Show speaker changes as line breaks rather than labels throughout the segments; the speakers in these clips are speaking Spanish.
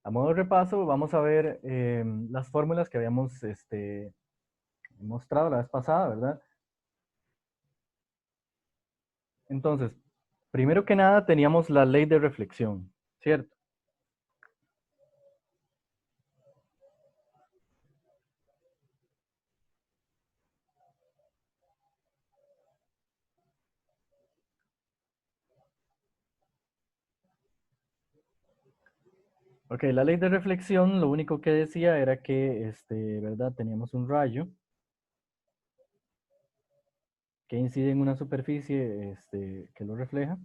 A modo de repaso, vamos a ver las fórmulas que habíamos mostrado la vez pasada, ¿verdad? Entonces, primero que nada teníamos la ley de reflexión, ¿cierto? Ok, la ley de reflexión lo único que decía era que, ¿verdad? Teníamos un rayo que incide en una superficie que lo refleja.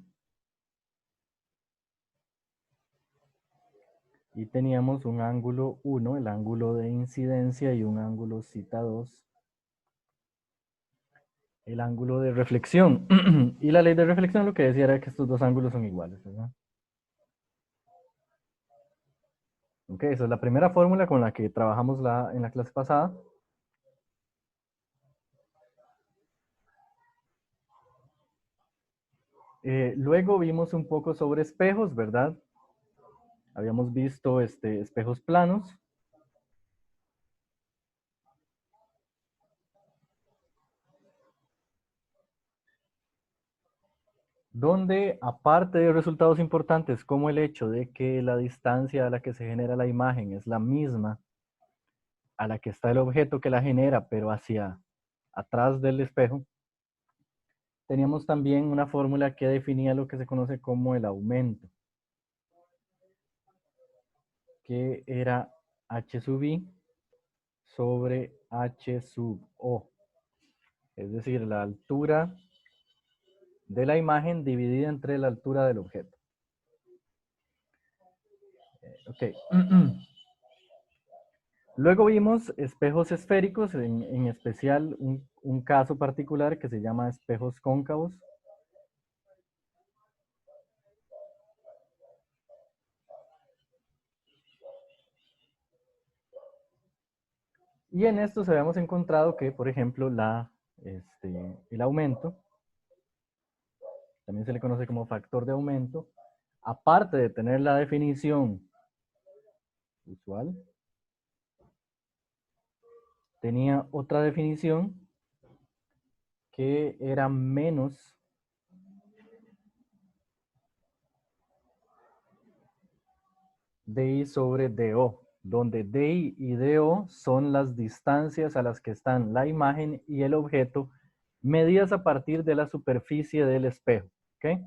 Y teníamos un ángulo 1, el ángulo de incidencia, y un ángulo cita 2, el ángulo de reflexión. Y la ley de reflexión lo que decía era que estos dos ángulos son iguales, ¿verdad? Ok, esa es la primera fórmula con la que trabajamos en la clase pasada. Luego vimos un poco sobre espejos, ¿verdad? Habíamos visto espejos planos, donde aparte de resultados importantes como el hecho de que la distancia a la que se genera la imagen es la misma a la que está el objeto que la genera, pero hacia atrás del espejo, teníamos también una fórmula que definía lo que se conoce como el aumento, que era h sub i sobre h sub o, es decir, la altura de la imagen dividida entre la altura del objeto. Ok. Luego vimos espejos esféricos, en especial un caso particular que se llama espejos cóncavos. Y en estos habíamos encontrado que, por ejemplo, el aumento, también se le conoce como factor de aumento, aparte de tener la definición usual, tenía otra definición que era menos DI sobre DO, donde DI y DO son las distancias a las que están la imagen y el objeto medidas a partir de la superficie del espejo. ¿Ok?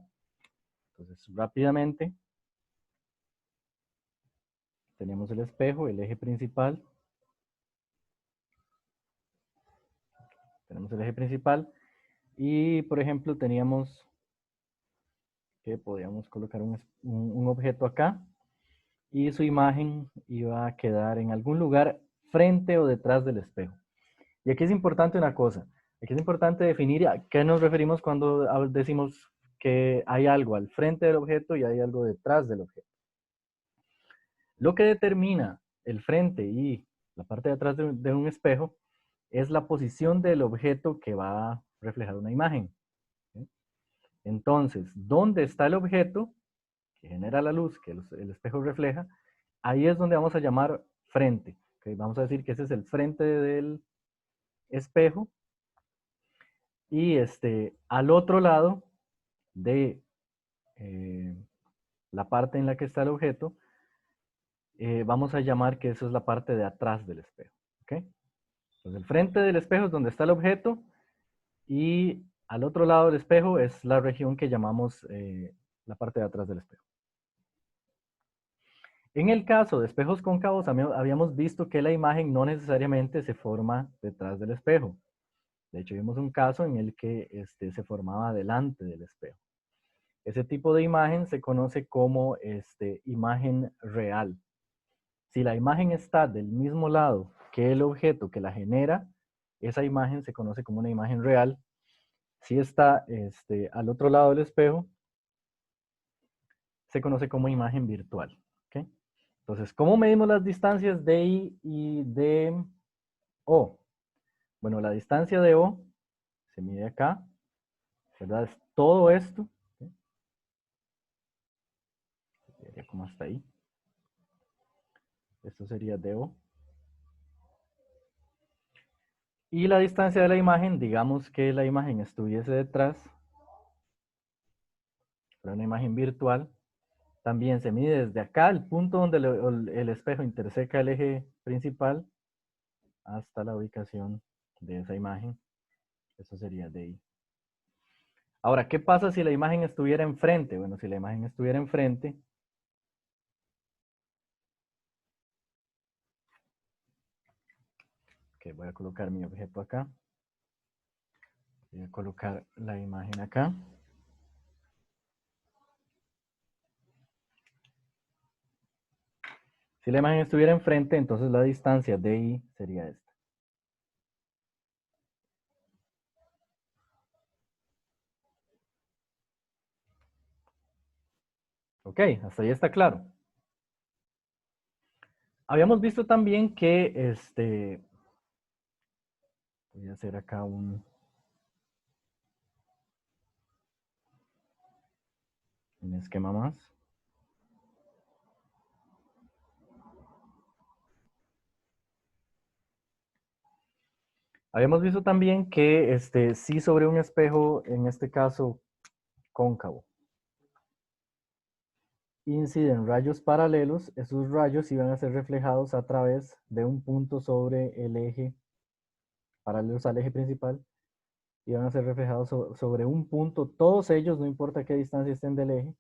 Entonces, rápidamente, tenemos el espejo, el eje principal. Tenemos el eje principal y, por ejemplo, teníamos que podíamos colocar un objeto acá y su imagen iba a quedar en algún lugar frente o detrás del espejo. Y aquí es importante una cosa, aquí es importante definir a qué nos referimos cuando decimos que hay algo al frente del objeto y hay algo detrás del objeto. Lo que determina el frente y la parte de atrás de un espejo es la posición del objeto que va a reflejar una imagen. ¿Sí? Entonces, ¿dónde está el objeto que genera la luz que el espejo refleja? Ahí es donde vamos a llamar frente. ¿Okay? Vamos a decir que ese es el frente del espejo. Y al otro lado de la parte en la que está el objeto, vamos a llamar que eso es la parte de atrás del espejo. ¿Okay? Entonces, el frente del espejo es donde está el objeto y al otro lado del espejo es la región que llamamos la parte de atrás del espejo. En el caso de espejos cóncavos, habíamos visto que la imagen no necesariamente se forma detrás del espejo. De hecho, vimos un caso en el que se formaba delante del espejo. Ese tipo de imagen se conoce como imagen real. Si la imagen está del mismo lado que el objeto que la genera, esa imagen se conoce como una imagen real. Si está al otro lado del espejo, se conoce como imagen virtual. ¿Okay? Entonces, ¿cómo medimos las distancias de I y de O? Bueno, la distancia de O se mide acá, ¿verdad? Es todo esto. ¿Okay? Como hasta ahí. Esto sería DO. Y la distancia de la imagen, digamos que la imagen estuviese detrás, para una imagen virtual, también se mide desde acá, el punto donde el espejo interseca el eje principal, hasta la ubicación de esa imagen. Eso sería DI. Ahora, ¿qué pasa si la imagen estuviera enfrente? Bueno, si la imagen estuviera enfrente, ok, voy a colocar mi objeto acá. Voy a colocar la imagen acá. Si la imagen estuviera enfrente, entonces la distancia DI sería esta. Ok, hasta ahí está claro. Habíamos visto también que, voy a hacer acá un esquema más. Habíamos visto también que si sobre un espejo, en este caso cóncavo, inciden rayos paralelos, esos rayos iban a ser reflejados a través de un punto sobre el eje, paralelos al eje principal, iban a ser reflejados sobre un punto, todos ellos, no importa qué distancia estén del eje,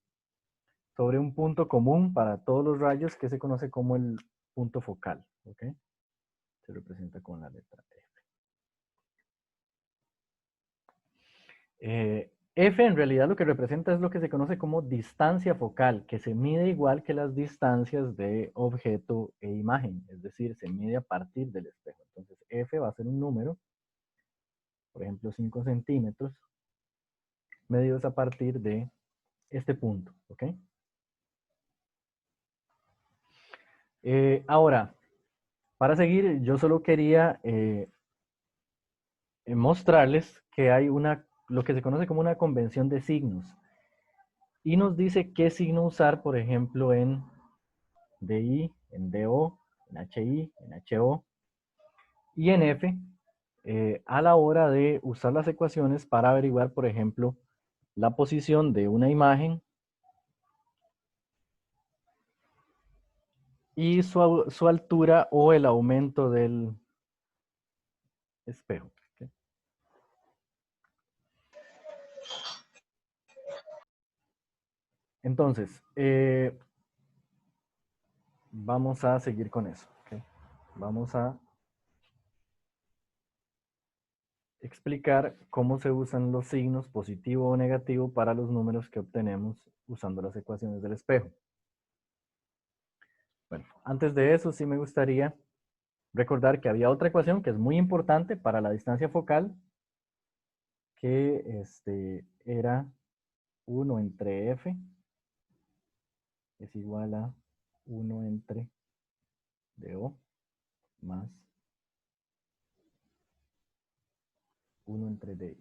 sobre un punto común para todos los rayos que se conoce como el punto focal. ¿Ok? Se representa con la letra F. F en realidad lo que representa es lo que se conoce como distancia focal, que se mide igual que las distancias de objeto e imagen, es decir, se mide a partir del espejo. Entonces F va a ser un número, por ejemplo 5 centímetros, medidos a partir de este punto. ¿Ok? Ahora, para seguir, yo solo quería mostrarles que hay lo que se conoce como una convención de signos. Y nos dice qué signo usar, por ejemplo, en DI, en DO, en HI, en HO y en F, a la hora de usar las ecuaciones para averiguar, por ejemplo, la posición de una imagen y su altura o el aumento del espejo. ¿Ok? Entonces, vamos a seguir con eso. ¿Ok? Vamos a explicar cómo se usan los signos positivo o negativo para los números que obtenemos usando las ecuaciones del espejo. Bueno, antes de eso sí me gustaría recordar que había otra ecuación que es muy importante para la distancia focal, que era 1 entre f es igual a 1 entre do más 1 entre di.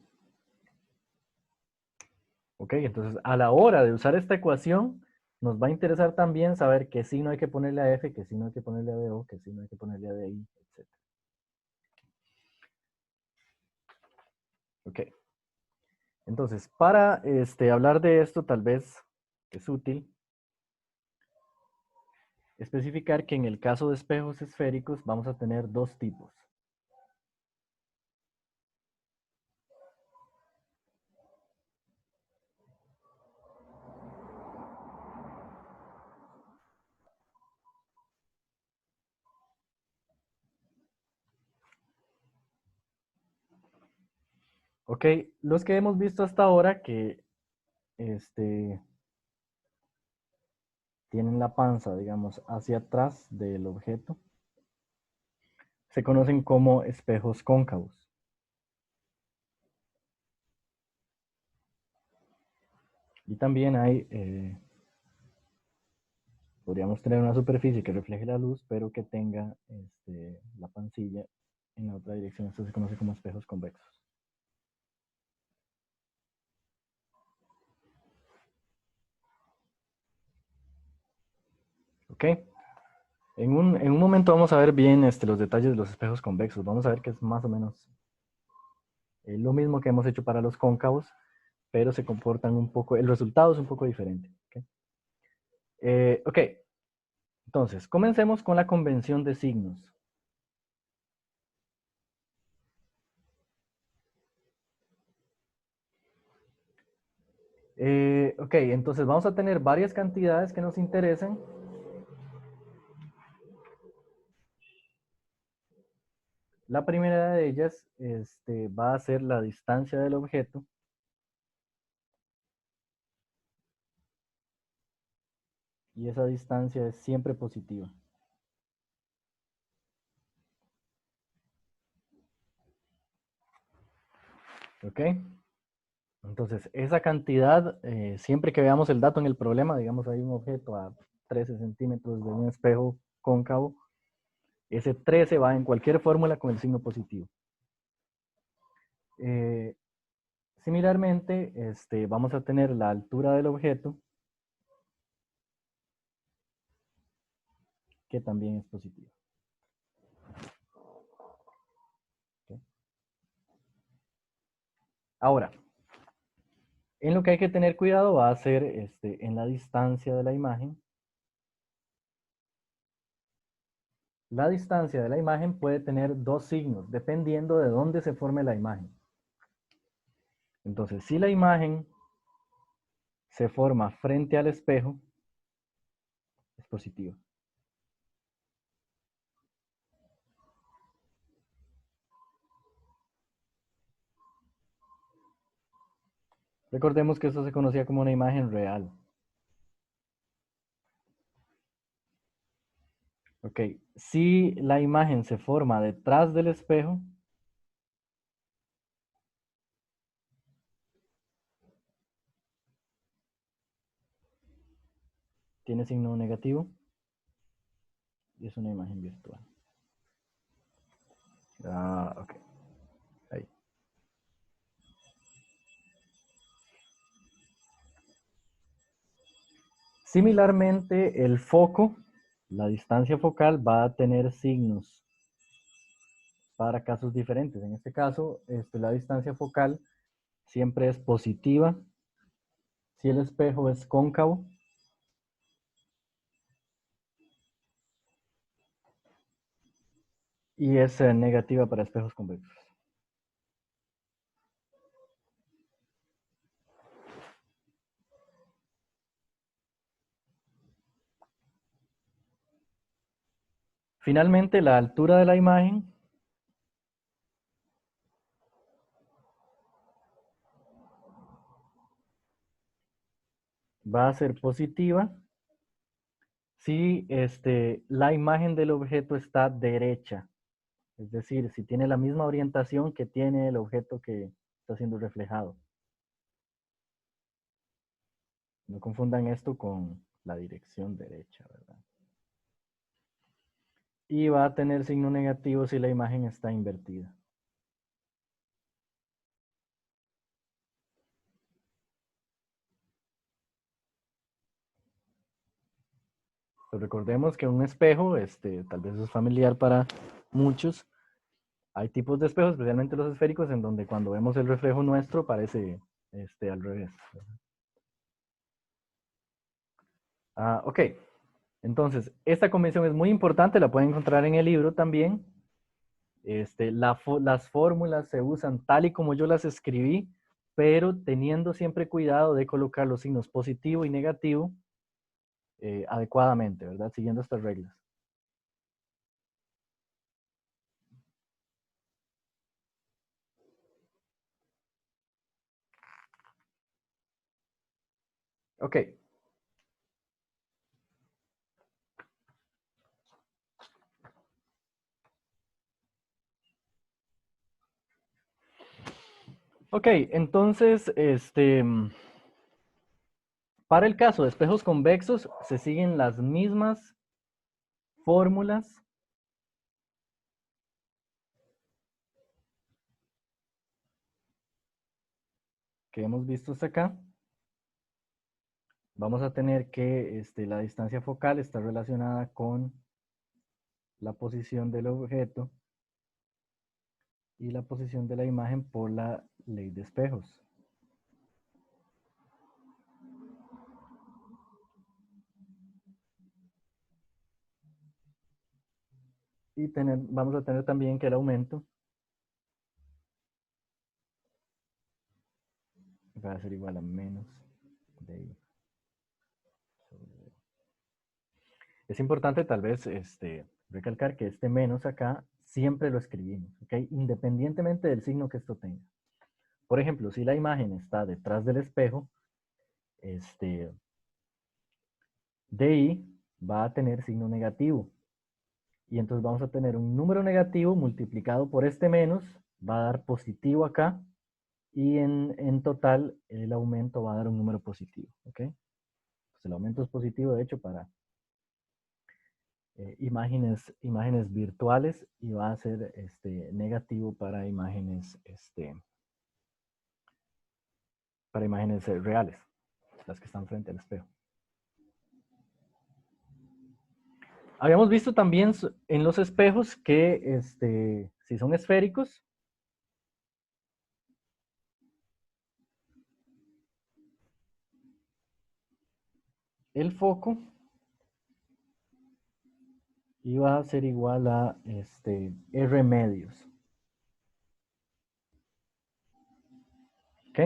Ok, entonces a la hora de usar esta ecuación, nos va a interesar también saber qué signo hay que ponerle a f, qué signo hay que ponerle a do, qué signo hay que ponerle a di, etc. Ok, entonces para hablar de esto tal vez es útil especificar que en el caso de espejos esféricos vamos a tener dos tipos. Ok, los que hemos visto hasta ahora que tienen la panza, digamos, hacia atrás del objeto, se conocen como espejos cóncavos. Y también hay, podríamos tener una superficie que refleje la luz, pero que tenga la pancilla en la otra dirección. Esto se conoce como espejos convexos. ¿Ok? En un momento vamos a ver bien los detalles de los espejos convexos. Vamos a ver que es más o menos lo mismo que hemos hecho para los cóncavos, pero se comportan un poco, el resultado es un poco diferente. ¿Ok? Ok, entonces, comencemos con la convención de signos. Ok, entonces vamos a tener varias cantidades que nos interesen. La primera de ellas va a ser la distancia del objeto. Y esa distancia es siempre positiva. ¿Ok? Entonces, esa cantidad, siempre que veamos el dato en el problema, digamos hay un objeto a 13 centímetros de un espejo cóncavo, ese 13 va en cualquier fórmula con el signo positivo. Eh, Similarmente, vamos a tener la altura del objeto, que también es positiva. ¿Ok? Ahora, en lo que hay que tener cuidado va a ser en la distancia de la imagen. La distancia de la imagen puede tener dos signos, dependiendo de dónde se forme la imagen. Entonces, si la imagen se forma frente al espejo, es positiva. Recordemos que esto se conocía como una imagen real. Ok, si la imagen se forma detrás del espejo, tiene signo negativo y es una imagen virtual. Ah, ok. Ahí. Similarmente, el foco, la distancia focal, va a tener signos para casos diferentes. En este caso, la distancia focal siempre es positiva si el espejo es cóncavo y es negativa para espejos convexos. Finalmente, la altura de la imagen va a ser positiva si la imagen del objeto está derecha, es decir, si tiene la misma orientación que tiene el objeto que está siendo reflejado. No confundan esto con la dirección derecha, ¿verdad? Y va a tener signo negativo si la imagen está invertida. Pero recordemos que un espejo, tal vez es familiar para muchos. Hay tipos de espejos, especialmente los esféricos, en donde cuando vemos el reflejo nuestro parece al revés. Ok, entonces, esta convención es muy importante, la pueden encontrar en el libro también. Las fórmulas se usan tal y como yo las escribí, pero teniendo siempre cuidado de colocar los signos positivo y negativo adecuadamente, ¿verdad? Siguiendo estas reglas. Ok. Ok, entonces, para el caso de espejos convexos, se siguen las mismas fórmulas que hemos visto hasta acá. Vamos a tener que la distancia focal está relacionada con la posición del objeto y la posición de la imagen por la ley de espejos. Y vamos a tener también que el aumento va a ser igual a menos de I sobre D. Es importante tal vez recalcar que este menos acá siempre lo escribimos, ¿ok? Independientemente del signo que esto tenga. Por ejemplo, si la imagen está detrás del espejo, DI va a tener signo negativo. Y entonces vamos a tener un número negativo multiplicado por este menos, va a dar positivo acá, y en total el aumento va a dar un número positivo, ¿ok? Pues el aumento es positivo, de hecho, para imágenes virtuales, y va a ser negativo para imágenes, reales, las que están frente al espejo. Habíamos visto también en los espejos que si son esféricos, el foco iba a ser igual a R medios. ¿Ok?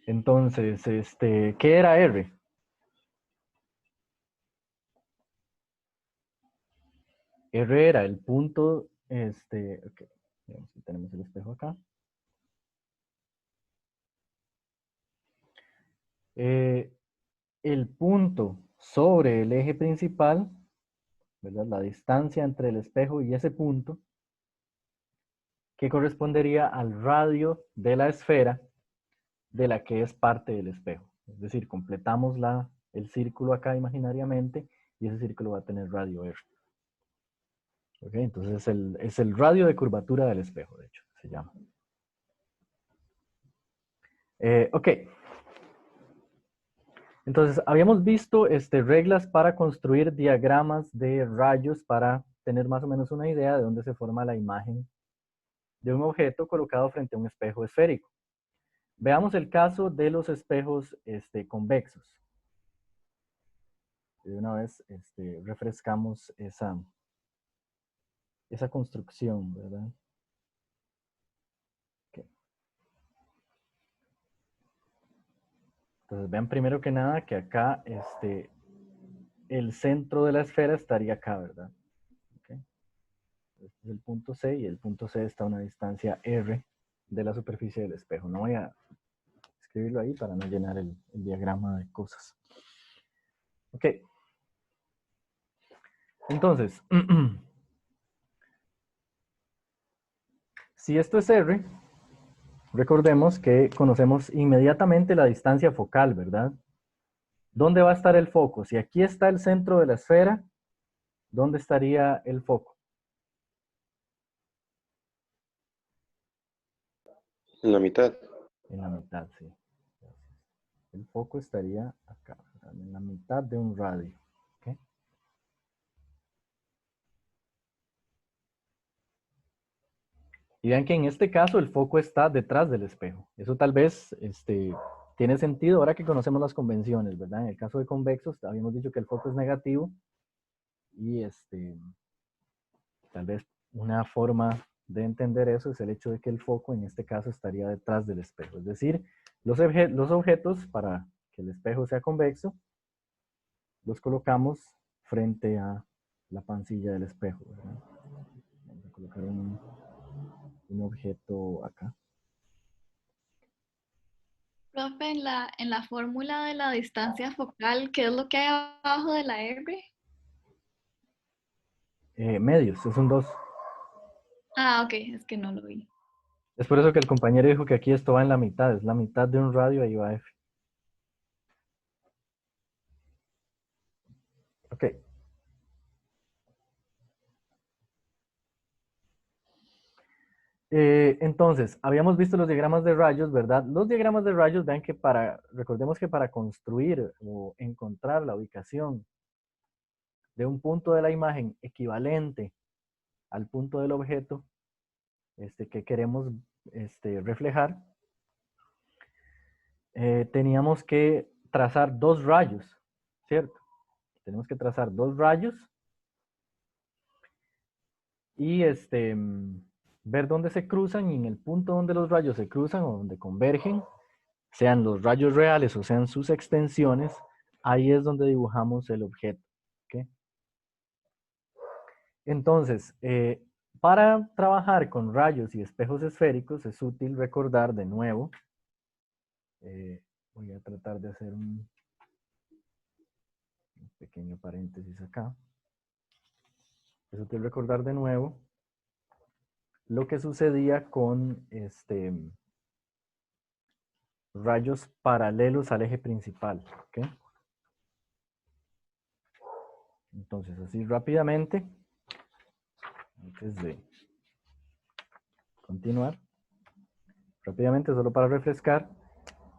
Entonces, ¿qué era R? R era el punto, ok, veamos si tenemos el espejo acá. El punto sobre el eje principal, ¿verdad? La distancia entre el espejo y ese punto, que correspondería al radio de la esfera de la que es parte del espejo. Es decir, completamos el círculo acá imaginariamente y ese círculo va a tener radio R. ¿Ok? Entonces es el radio de curvatura del espejo, de hecho, se llama. Ok. Entonces, habíamos visto reglas para construir diagramas de rayos para tener más o menos una idea de dónde se forma la imagen de un objeto colocado frente a un espejo esférico. Veamos el caso de los espejos convexos. De una vez refrescamos esa construcción, ¿verdad? Okay. Entonces vean primero que nada que acá el centro de la esfera estaría acá, ¿verdad? Okay. Este es el punto C y el punto C está a una distancia R de la superficie del espejo. No voy a escribirlo ahí para no llenar el diagrama de cosas. Ok. Entonces, si esto es R, recordemos que conocemos inmediatamente la distancia focal, ¿verdad? ¿Dónde va a estar el foco? Si aquí está el centro de la esfera, ¿dónde estaría el foco?
En la mitad.
En la mitad, sí. El foco estaría acá, ¿verdad? En la mitad de un radio. ¿Okay? Y vean que en este caso el foco está detrás del espejo. Eso tal vez tiene sentido ahora que conocemos las convenciones, ¿verdad? En el caso de convexos, habíamos dicho que el foco es negativo y tal vez una forma de entender eso es el hecho de que el foco en este caso estaría detrás del espejo. Es decir, los objetos, para que el espejo sea convexo, los colocamos frente a la pancilla del espejo, ¿verdad? Vamos a colocar un objeto acá.
Profe, en la fórmula de la distancia focal, ¿qué es lo que hay abajo de la R?
Medios, es un 2.
Ah, ok, es que no lo vi.
Es por eso que el compañero dijo que aquí esto va en la mitad, es la mitad de un radio, ahí va F. Ok. Entonces, habíamos visto los diagramas de rayos, ¿verdad? Los diagramas de rayos, vean que recordemos que para construir o encontrar la ubicación de un punto de la imagen equivalente al punto del objeto que queremos reflejar, teníamos que trazar dos rayos, ¿cierto? Tenemos que trazar dos rayos y ver dónde se cruzan, y en el punto donde los rayos se cruzan o donde convergen, sean los rayos reales o sean sus extensiones, ahí es donde dibujamos el objeto. ¿Okay? Entonces, para trabajar con rayos y espejos esféricos es útil recordar de nuevo, voy a tratar de hacer un pequeño paréntesis acá, es útil recordar de nuevo lo que sucedía con rayos paralelos al eje principal. ¿Okay? Entonces, así rápidamente, antes de continuar, rápidamente, solo para refrescar,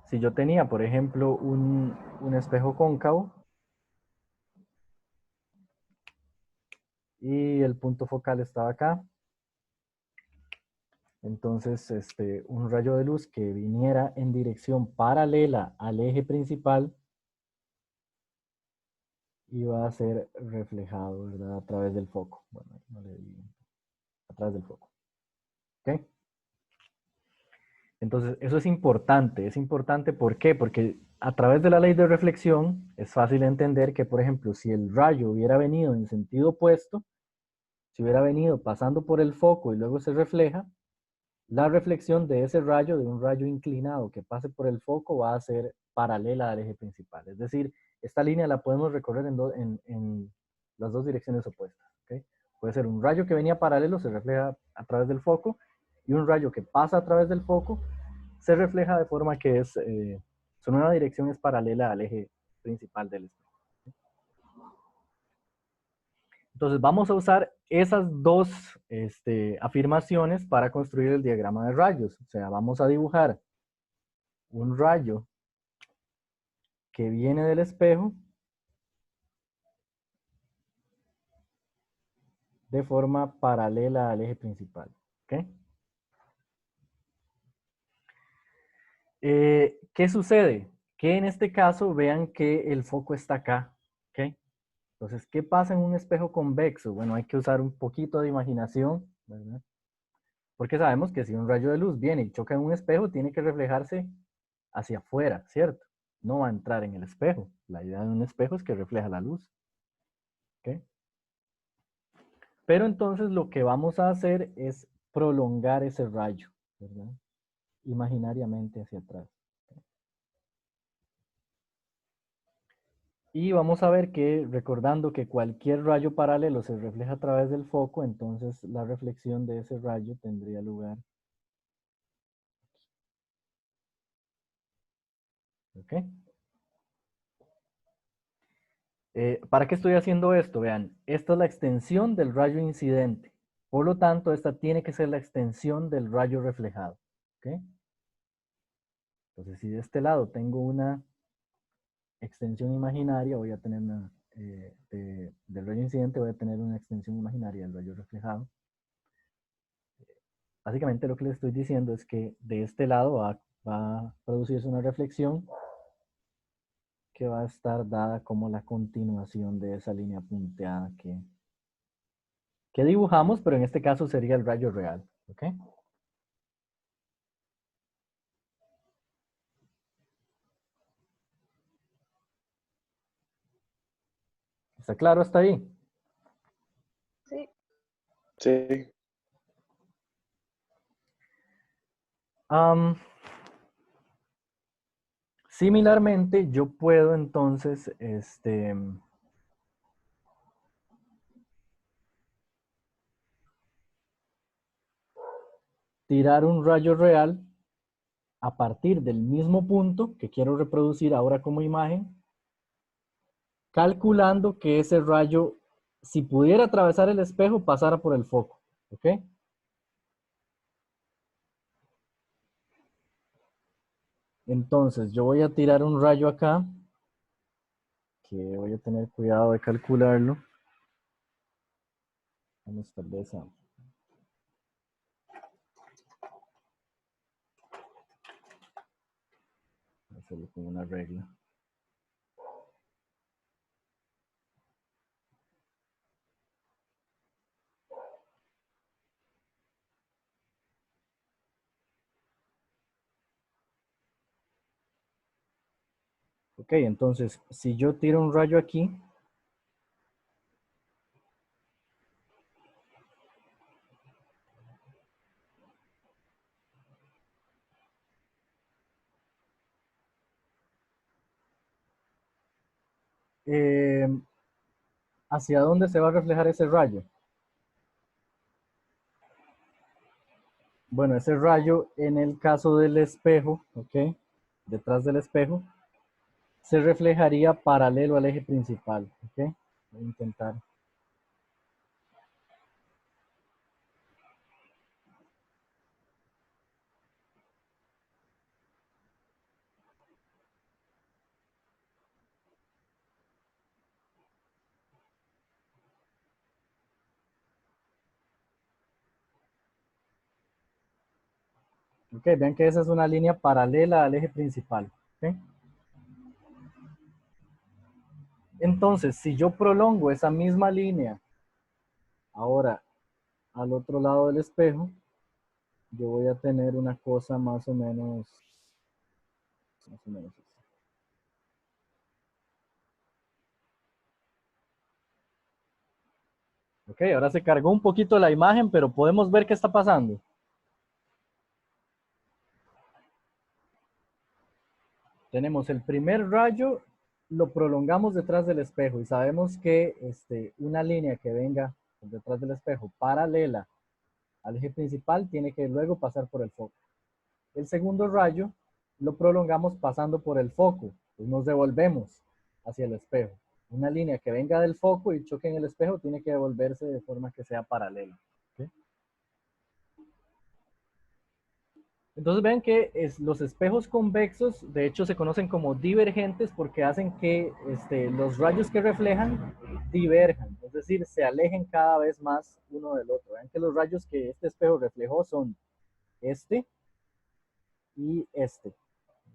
si yo tenía, por ejemplo, un espejo cóncavo y el punto focal estaba acá, entonces un rayo de luz que viniera en dirección paralela al eje principal iba a ser reflejado, ¿verdad? A través del foco. Bueno, no le digo, a través del foco. ¿Ok? Entonces, eso es importante. Es importante, ¿por qué? Porque a través de la ley de reflexión es fácil entender que, por ejemplo, si el rayo hubiera venido en sentido opuesto, si hubiera venido pasando por el foco y luego se refleja, la reflexión de ese rayo, de un rayo inclinado que pase por el foco, va a ser paralela al eje principal. Es decir, esta línea la podemos recorrer en las dos direcciones opuestas. ¿Okay? Puede ser un rayo que venía paralelo, se refleja a través del foco, y un rayo que pasa a través del foco, se refleja de forma que su nueva dirección es paralela al eje principal del espejo. Entonces vamos a usar esas dos afirmaciones para construir el diagrama de rayos. O sea, vamos a dibujar un rayo que viene del espejo de forma paralela al eje principal. ¿Okay? ¿Qué sucede? Que en este caso vean que el foco está acá. ¿Okay? Entonces, ¿qué pasa en un espejo convexo? Bueno, hay que usar un poquito de imaginación, ¿verdad? Porque sabemos que si un rayo de luz viene y choca en un espejo, tiene que reflejarse hacia afuera, ¿cierto? No va a entrar en el espejo. La idea de un espejo es que refleja la luz. ¿Okay? Pero entonces lo que vamos a hacer es prolongar ese rayo, ¿verdad? Imaginariamente hacia atrás. Y vamos a ver que, recordando que cualquier rayo paralelo se refleja a través del foco, entonces la reflexión de ese rayo tendría lugar. ¿Ok? ¿Para qué estoy haciendo esto? Vean, esta es la extensión del rayo incidente. Por lo tanto, esta tiene que ser la extensión del rayo reflejado. ¿Ok? Entonces, si de este lado tengo una extensión imaginaria, voy a tener del rayo incidente, voy a tener una extensión imaginaria del rayo reflejado. Básicamente lo que les estoy diciendo es que de este lado va a producirse una reflexión que va a estar dada como la continuación de esa línea punteada que dibujamos, pero en este caso sería el rayo real. ¿Ok? ¿Está claro hasta ahí?
Sí.
Sí.
Similarmente, yo puedo entonces, tirar un rayo real a partir del mismo punto que quiero reproducir ahora como imagen, calculando que ese rayo, si pudiera atravesar el espejo, pasara por el foco. ¿Ok? Entonces, yo voy a tirar un rayo acá, que voy a tener cuidado de calcularlo. Vamos tal vez a hacerlo con una regla. Ok, entonces, si yo tiro un rayo aquí, eh, ¿hacia dónde se va a reflejar ese rayo? Bueno, ese rayo en el caso del espejo, ¿ok? Detrás del espejo, se reflejaría paralelo al eje principal, ¿ok? Voy a intentar. Ok, vean que esa es una línea paralela al eje principal, ¿ok? Entonces, si yo prolongo esa misma línea ahora al otro lado del espejo, yo voy a tener una cosa más o menos así. Ok, ahora se cargó un poquito la imagen, pero podemos ver qué está pasando. Tenemos el primer rayo, lo prolongamos detrás del espejo y sabemos que una línea que venga detrás del espejo paralela al eje principal tiene que luego pasar por el foco. El segundo rayo lo prolongamos pasando por el foco, pues nos devolvemos hacia el espejo. Una línea que venga del foco y choque en el espejo tiene que devolverse de forma que sea paralela. ¿Okay? Entonces ven que los espejos convexos de hecho se conocen como divergentes porque hacen que los rayos que reflejan diverjan, es decir, se alejen cada vez más uno del otro. Ven que los rayos que este espejo reflejó son este y este.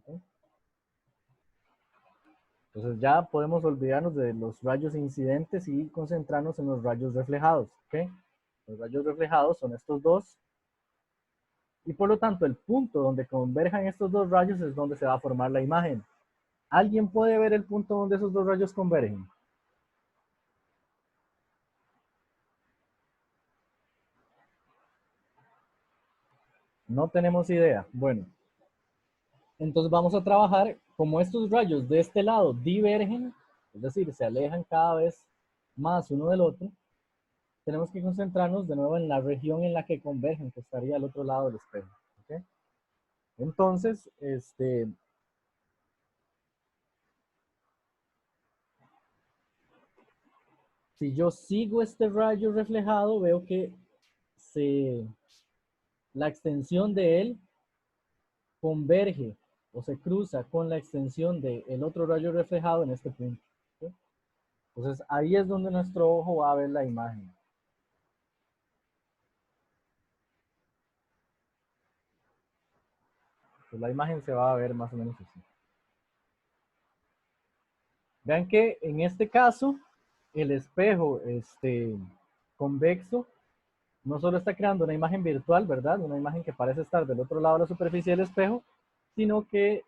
¿Okay? Entonces ya podemos olvidarnos de los rayos incidentes y concentrarnos en los rayos reflejados. ¿Okay? Los rayos reflejados son estos dos y por lo tanto el punto donde converjan estos dos rayos es donde se va a formar la imagen. ¿Alguien puede ver el punto donde esos dos rayos convergen? No tenemos idea. Bueno, entonces vamos a trabajar como estos rayos de este lado divergen, es decir, se alejan cada vez más uno del otro. Tenemos que concentrarnos de nuevo en la región en la que convergen, que estaría al otro lado del espejo. ¿Okay? Entonces, si yo sigo este rayo reflejado, veo que la extensión de él converge o se cruza con la extensión del otro rayo reflejado en este punto. ¿Sí? Entonces ahí es donde nuestro ojo va a ver la imagen. Pues la imagen se va a ver más o menos así. Vean que en este caso el espejo convexo no solo está creando una imagen virtual, ¿verdad? Una imagen que parece estar del otro lado de la superficie del espejo, sino que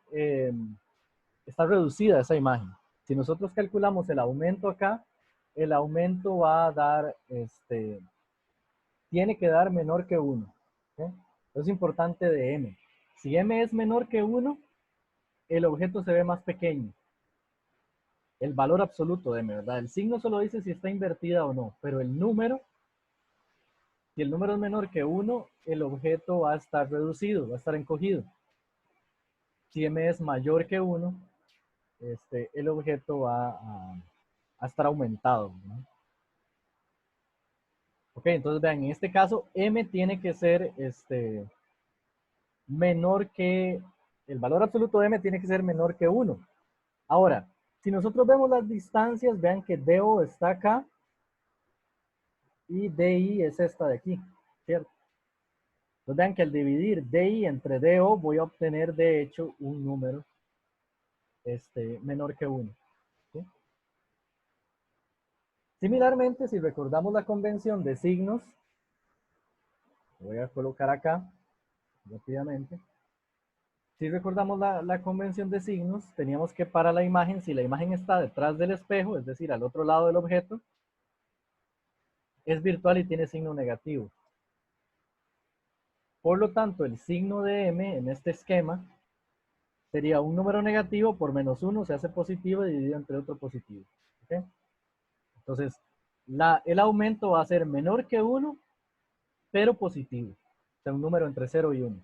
está reducida esa imagen. Si nosotros calculamos el aumento acá, el aumento va a dar, tiene que dar menor que 1. ¿Okay? Es importante de m. Si m es menor que 1, el objeto se ve más pequeño. El valor absoluto de m, ¿verdad? El signo solo dice si está invertida o no, pero el número, si el número es menor que 1, el objeto va a estar reducido, va a estar encogido. Si m es mayor que 1, el objeto va a estar aumentado, ¿no? Ok, entonces vean, en este caso m tiene que ser menor que, el valor absoluto de m tiene que ser menor que 1. Ahora, si nosotros vemos las distancias, vean que DO está acá y DI es esta de aquí, ¿cierto? Entonces vean que al dividir DI entre DO voy a obtener de hecho un número menor que 1. ¿Sí? Similarmente, si recordamos la convención de signos, voy a colocar acá rápidamente. Si recordamos la convención de signos, teníamos que para la imagen, si la imagen está detrás del espejo, es decir, al otro lado del objeto, es virtual y tiene signo negativo. Por lo tanto, el signo de M en este esquema sería un número negativo por menos 1 se hace positivo dividido entre otro positivo. ¿Okay? Entonces, el aumento va a ser menor que 1, pero positivo. O sea, un número entre 0 y 1.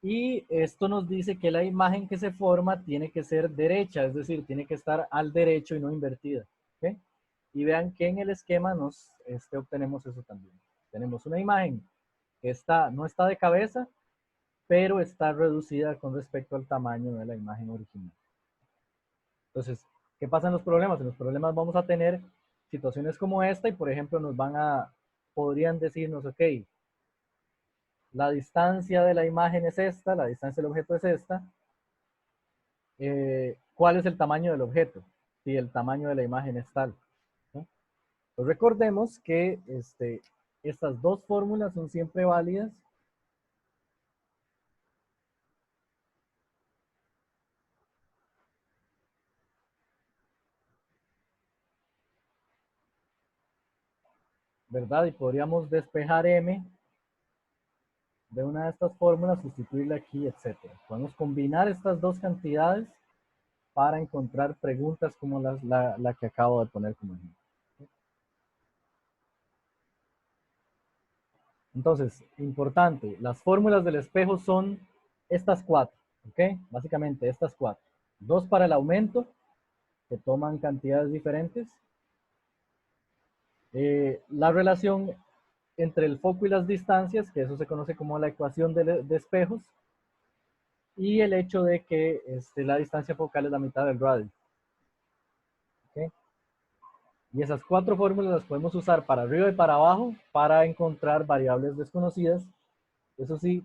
Y esto nos dice que la imagen que se forma tiene que ser derecha, es decir, tiene que estar al derecho y no invertida. ¿Okay? Y vean que en el esquema nos obtenemos eso también. Tenemos una imagen que no está de cabeza, pero está reducida con respecto al tamaño de la imagen original. Entonces, ¿qué pasa en los problemas? En los problemas vamos a tener situaciones como esta y, por ejemplo, podrían decirnos, ok, la distancia de la imagen es esta, la distancia del objeto es esta. ¿Cuál es el tamaño del objeto? Si el tamaño de la imagen es tal. ¿No? Pues recordemos que estas dos fórmulas son siempre válidas. ¿Verdad? Y podríamos despejar M de una de estas fórmulas, sustituirla aquí, etc. Podemos combinar estas dos cantidades para encontrar preguntas como la que acabo de poner como ejemplo. Entonces, importante, las fórmulas del espejo son estas cuatro, ¿ok? Básicamente estas cuatro. Dos para el aumento, que toman cantidades diferentes. La relación entre el foco y las distancias, que eso se conoce como la ecuación de espejos, y el hecho de que la distancia focal es la mitad del radio. ¿Okay? Y esas cuatro fórmulas las podemos usar para arriba y para abajo para encontrar variables desconocidas. Eso sí,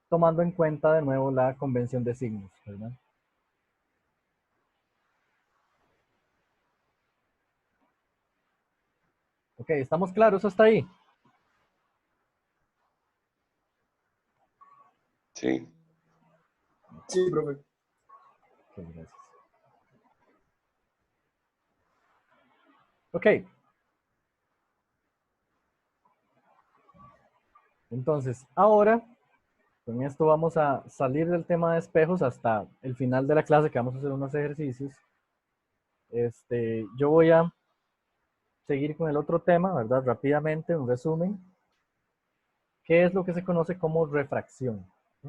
tomando en cuenta de nuevo la convención de signos, ¿verdad? Ok, ¿estamos claros hasta ahí?
Sí.
Sí, profe.
Ok, gracias. Ok. Entonces, ahora, con esto vamos a salir del tema de espejos hasta el final de la clase, que vamos a hacer unos ejercicios. Yo voy a seguir con el otro tema, ¿verdad? Rápidamente, un resumen. ¿Qué es lo que se conoce como refracción? ¿Sí?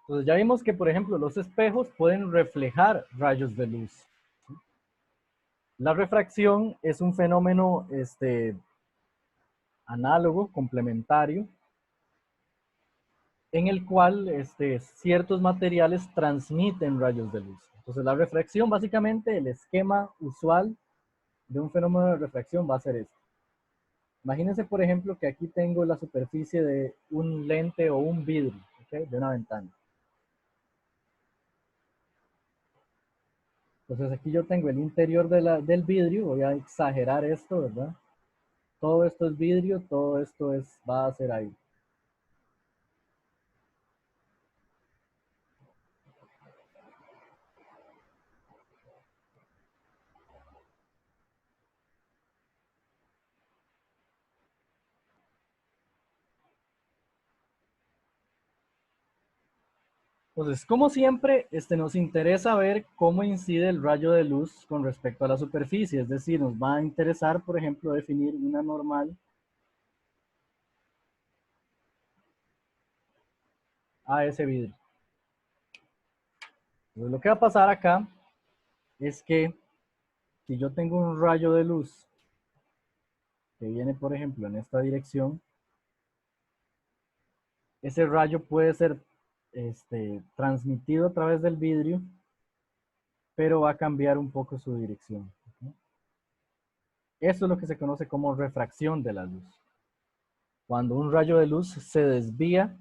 Entonces ya vimos que, por ejemplo, los espejos pueden reflejar rayos de luz. ¿Sí? La refracción es un fenómeno análogo, complementario, en el cual ciertos materiales transmiten rayos de luz. Entonces la refracción, básicamente, el esquema usual de un fenómeno de refracción va a ser esto. Imagínense, por ejemplo, que aquí tengo la superficie de un lente o un vidrio, ¿okay? De una ventana. Entonces aquí yo tengo el interior del vidrio, voy a exagerar esto, ¿verdad? Todo esto es vidrio, todo esto va a ser aire. Entonces, como siempre, nos interesa ver cómo incide el rayo de luz con respecto a la superficie. Es decir, nos va a interesar, por ejemplo, definir una normal a ese vidrio. Entonces, lo que va a pasar acá es que si yo tengo un rayo de luz que viene, por ejemplo, en esta dirección, ese rayo puede ser transmitido a través del vidrio, pero va a cambiar un poco su dirección. ¿Ok? Eso es lo que se conoce como refracción de la luz. Cuando un rayo de luz se desvía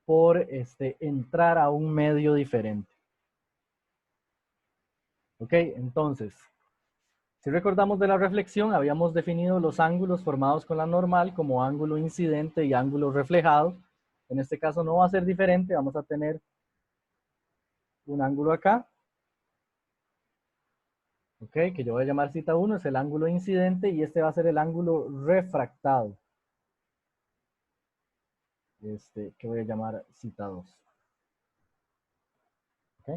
por entrar a un medio diferente. Ok, entonces, si recordamos de la reflexión, habíamos definido los ángulos formados con la normal como ángulo incidente y ángulo reflejado. En este caso no va a ser diferente, vamos a tener un ángulo acá, ok, que yo voy a llamar cita 1, es el ángulo incidente, y este va a ser el ángulo refractado, que voy a llamar cita 2. ¿Ok?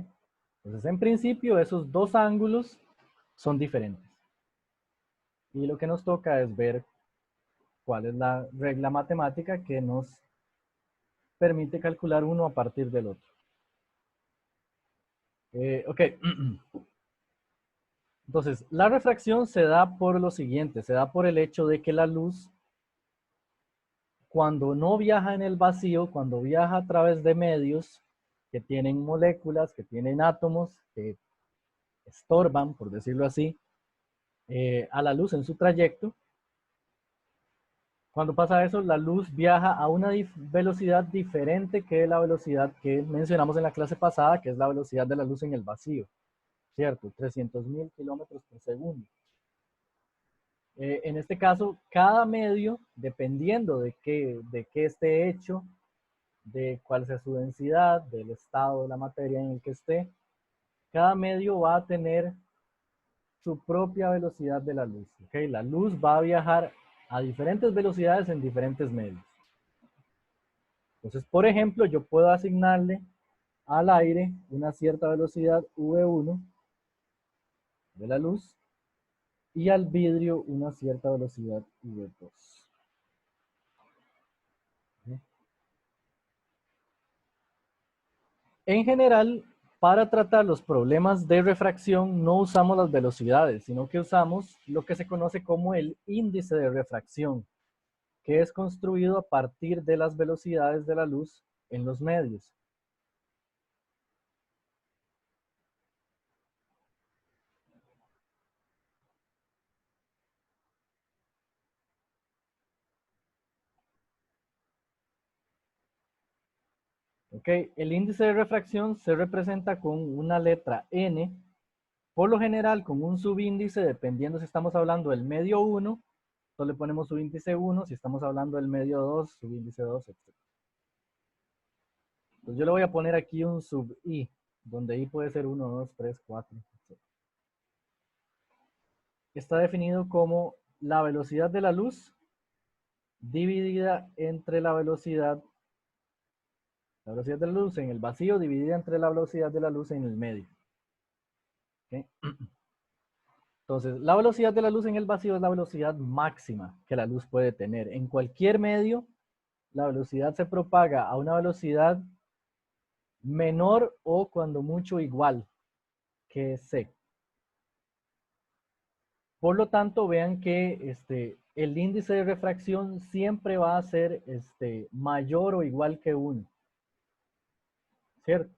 Entonces, en principio, esos dos ángulos son diferentes. Y lo que nos toca es ver cuál es la regla matemática que nos permite calcular uno a partir del otro. Ok. Entonces, la refracción se da por lo siguiente, se da por el hecho de que la luz, cuando no viaja en el vacío, cuando viaja a través de medios que tienen moléculas, que tienen átomos, que estorban, por decirlo así, a la luz en su trayecto, cuando pasa eso, la luz viaja a una velocidad diferente que la velocidad que mencionamos en la clase pasada, que es la velocidad de la luz en el vacío, ¿cierto? 300.000 kilómetros por segundo. En este caso, cada medio, dependiendo de qué esté hecho, de cuál sea su densidad, del estado de la materia en el que esté, cada medio va a tener su propia velocidad de la luz. ¿Okay? La luz va a viajar a diferentes velocidades en diferentes medios. Entonces, por ejemplo, yo puedo asignarle al aire una cierta velocidad V1 de la luz y al vidrio una cierta velocidad V2. En general, para tratar los problemas de refracción no usamos las velocidades, sino que usamos lo que se conoce como el índice de refracción, que es construido a partir de las velocidades de la luz en los medios. Okay. El índice de refracción se representa con una letra N, por lo general con un subíndice, dependiendo si estamos hablando del medio 1, entonces le ponemos subíndice 1, si estamos hablando del medio 2, subíndice 2, etc. Entonces yo le voy a poner aquí un sub I, donde I puede ser 1, 2, 3, 4, etc. Está definido como la velocidad de la luz dividida entre la velocidad de la luz en el vacío dividida entre la velocidad de la luz en el medio. ¿Okay? Entonces, la velocidad de la luz en el vacío es la velocidad máxima que la luz puede tener. En cualquier medio, la velocidad se propaga a una velocidad menor o cuando mucho igual que c. Por lo tanto, vean que el índice de refracción siempre va a ser mayor o igual que 1. ¿Cierto?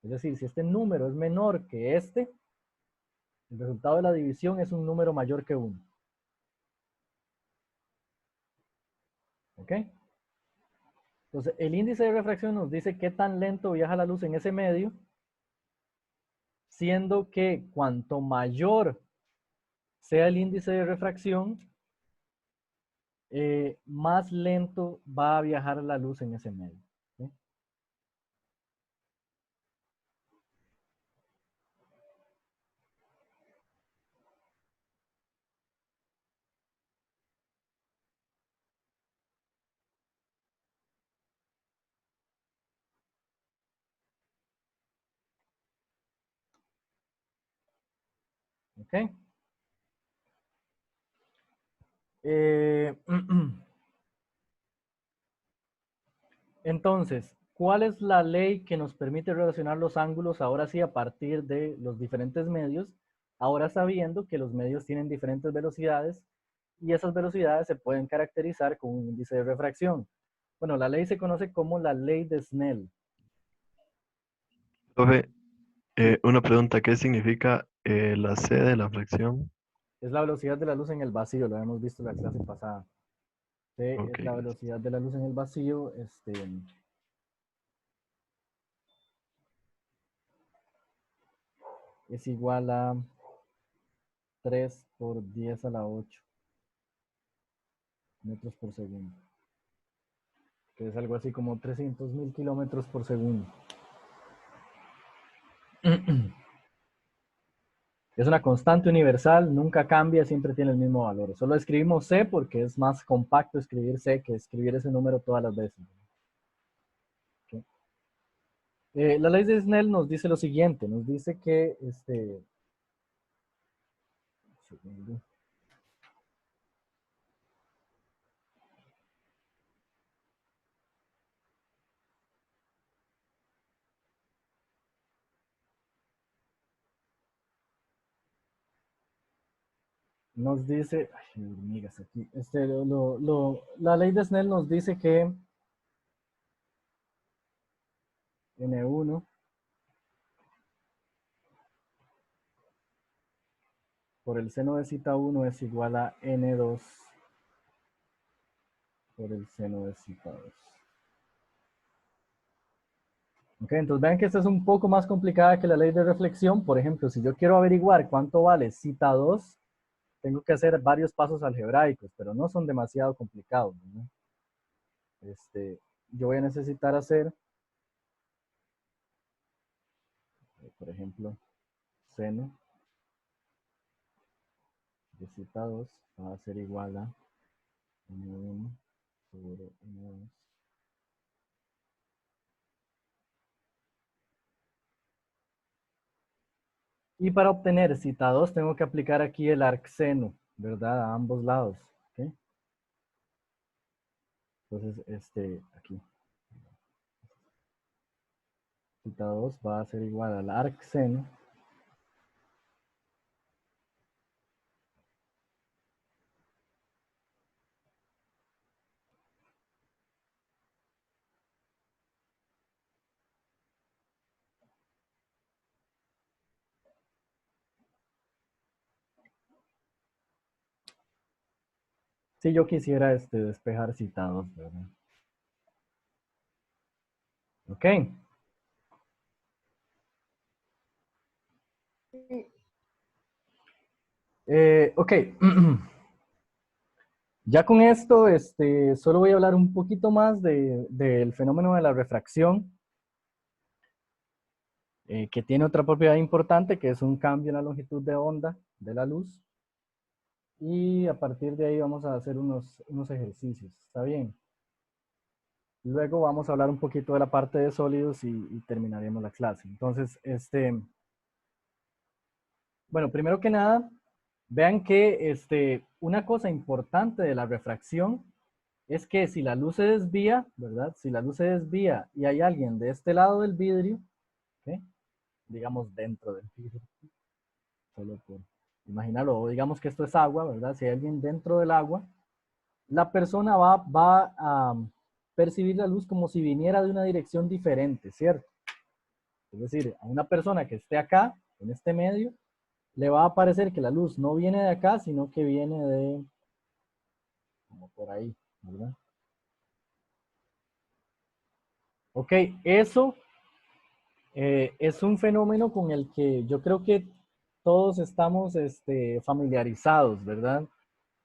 Es decir, si este número es menor que el resultado de la división es un número mayor que 1. ¿Ok? Entonces, el índice de refracción nos dice qué tan lento viaja la luz en ese medio, siendo que cuanto mayor sea el índice de refracción, más lento va a viajar la luz en ese medio. ¿Sí? ¿Ok? Entonces, ¿cuál es la ley que nos permite relacionar los ángulos ahora sí a partir de los diferentes medios? Ahora sabiendo que los medios tienen diferentes velocidades y esas velocidades se pueden caracterizar con un índice de refracción. Bueno, la ley se conoce como la ley de Snell.
Profe, una pregunta, ¿qué significa la C de la fracción?
Es la velocidad de la luz en el vacío, lo hemos visto en la clase pasada. C
Ok,
es la velocidad de la luz en el vacío. Es igual a 3 por 10 a la 8 metros por segundo, que es algo así como 300.000 kilómetros por segundo. Es una constante universal, nunca cambia, siempre tiene el mismo valor. Solo escribimos C porque es más compacto escribir C que escribir ese número todas las veces. ¿Okay? La ley de Snell nos dice lo siguiente, nos dice que segundo. Nos dice, ay, hormigas aquí, la ley de Snell nos dice que N1 por el seno de cita 1 es igual a N2 por el seno de cita 2. Ok, entonces vean que esta es un poco más complicada que la ley de reflexión. Por ejemplo, si yo quiero averiguar cuánto vale cita 2, tengo que hacer varios pasos algebraicos, pero no son demasiado complicados, ¿no? Yo voy a necesitar hacer, por ejemplo, seno de cita 2 va a ser igual a N1 sobre N2. Y para obtener cita 2 tengo que aplicar aquí el arcseno, ¿verdad? A ambos lados. ¿Okay? Entonces, aquí. Cita 2 va a ser igual al arcseno. Si yo quisiera despejar cita 2, ¿verdad? Ok. Ok. Ya con esto, solo voy a hablar un poquito más del fenómeno de la refracción, que tiene otra propiedad importante, que es un cambio en la longitud de onda de la luz. Y a partir de ahí vamos a hacer unos ejercicios. ¿Está bien? Luego vamos a hablar un poquito de la parte de sólidos y terminaremos la clase. Entonces, bueno, primero que nada, vean que una cosa importante de la refracción es que si la luz se desvía, ¿verdad? Si la luz se desvía y hay alguien de este lado del vidrio, ¿okay? Digamos dentro del vidrio, solo por imaginarlo, o digamos que esto es agua, ¿verdad? Si hay alguien dentro del agua, la persona va a percibir la luz como si viniera de una dirección diferente, ¿cierto? Es decir, a una persona que esté acá, en este medio, le va a parecer que la luz no viene de acá, sino que viene de, como por ahí, ¿verdad? Ok, eso es un fenómeno con el que yo creo que todos estamos familiarizados, ¿verdad?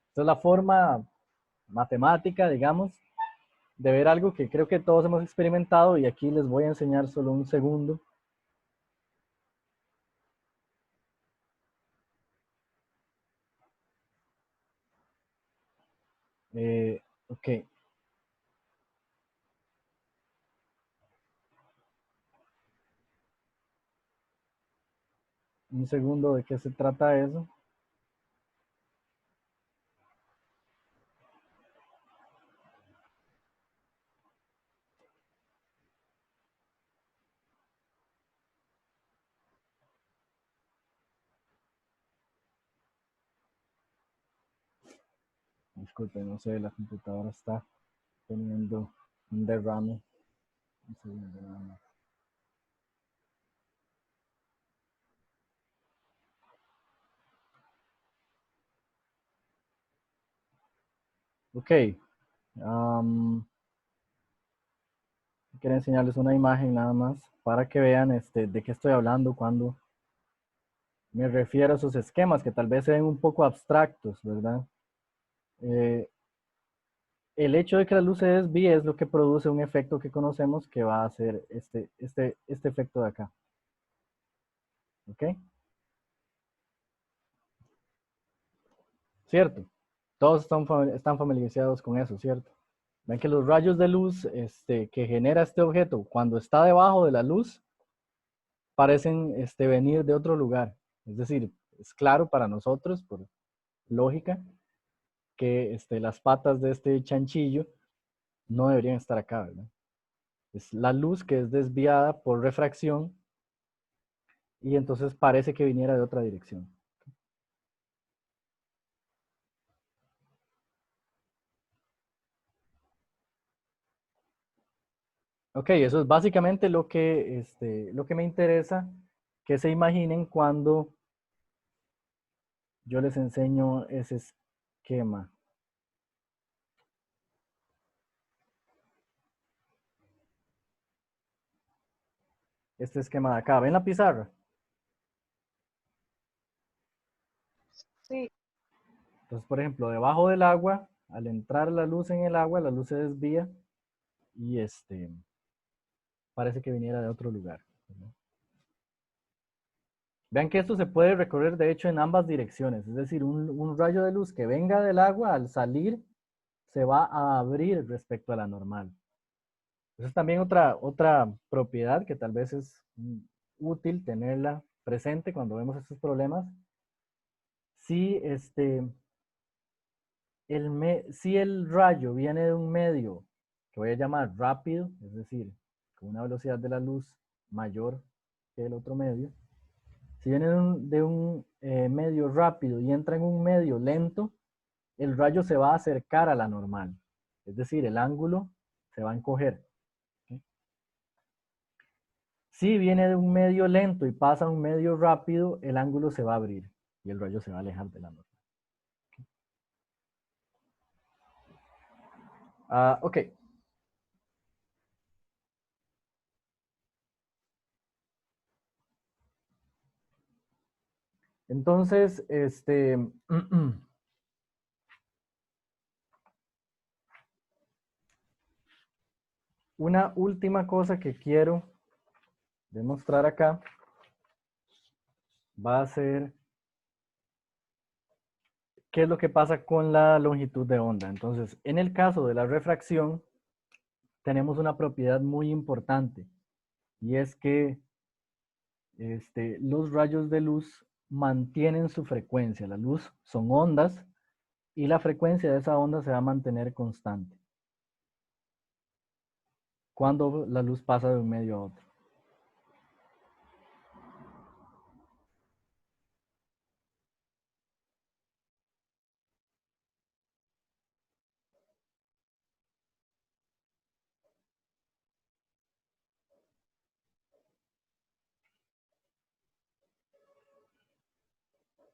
Esta es la forma matemática, digamos, de ver algo que creo que todos hemos experimentado y aquí les voy a enseñar solo un segundo. Ok, un segundo de qué se trata eso. Disculpen, no sé, la computadora está teniendo un derrame. Un segundo nada más. Ok. Quiero enseñarles una imagen nada más para que vean de qué estoy hablando cuando me refiero a esos esquemas que tal vez se ven un poco abstractos, ¿verdad? El hecho de que la luz se desvíe es lo que produce un efecto que conocemos que va a ser este efecto de acá. ¿Ok? ¿Cierto? Todos están familiarizados con eso, ¿cierto? Ven que los rayos de luz que genera este objeto cuando está debajo de la luz parecen venir de otro lugar. Es decir, es claro para nosotros, por lógica, que las patas de este chanchillo no deberían estar acá, ¿verdad? Es la luz que es desviada por refracción y entonces parece que viniera de otra dirección. Ok, eso es básicamente lo que me interesa que se imaginen cuando yo les enseño ese esquema. Este esquema de acá. ¿Ven la pizarra?
Sí.
Entonces, por ejemplo, debajo del agua, al entrar la luz en el agua, la luz se desvía y parece que viniera de otro lugar, ¿verdad? Vean que esto se puede recorrer de hecho en ambas direcciones, es decir, un rayo de luz que venga del agua al salir se va a abrir respecto a la normal. Esa es también otra propiedad que tal vez es útil tenerla presente cuando vemos estos problemas. Si, si el rayo viene de un medio que voy a llamar rápido, es decir, con una velocidad de la luz mayor que el otro medio, si viene de un medio rápido y entra en un medio lento, el rayo se va a acercar a la normal. Es decir, el ángulo se va a encoger. ¿Okay? Si viene de un medio lento y pasa a un medio rápido, el ángulo se va a abrir y el rayo se va a alejar de la normal. Ok. Entonces, una última cosa que quiero demostrar acá va a ser qué es lo que pasa con la longitud de onda. Entonces, en el caso de la refracción, tenemos una propiedad muy importante y es que los rayos de luz mantienen su frecuencia. La luz son ondas y la frecuencia de esa onda se va a mantener constante cuando la luz pasa de un medio a otro.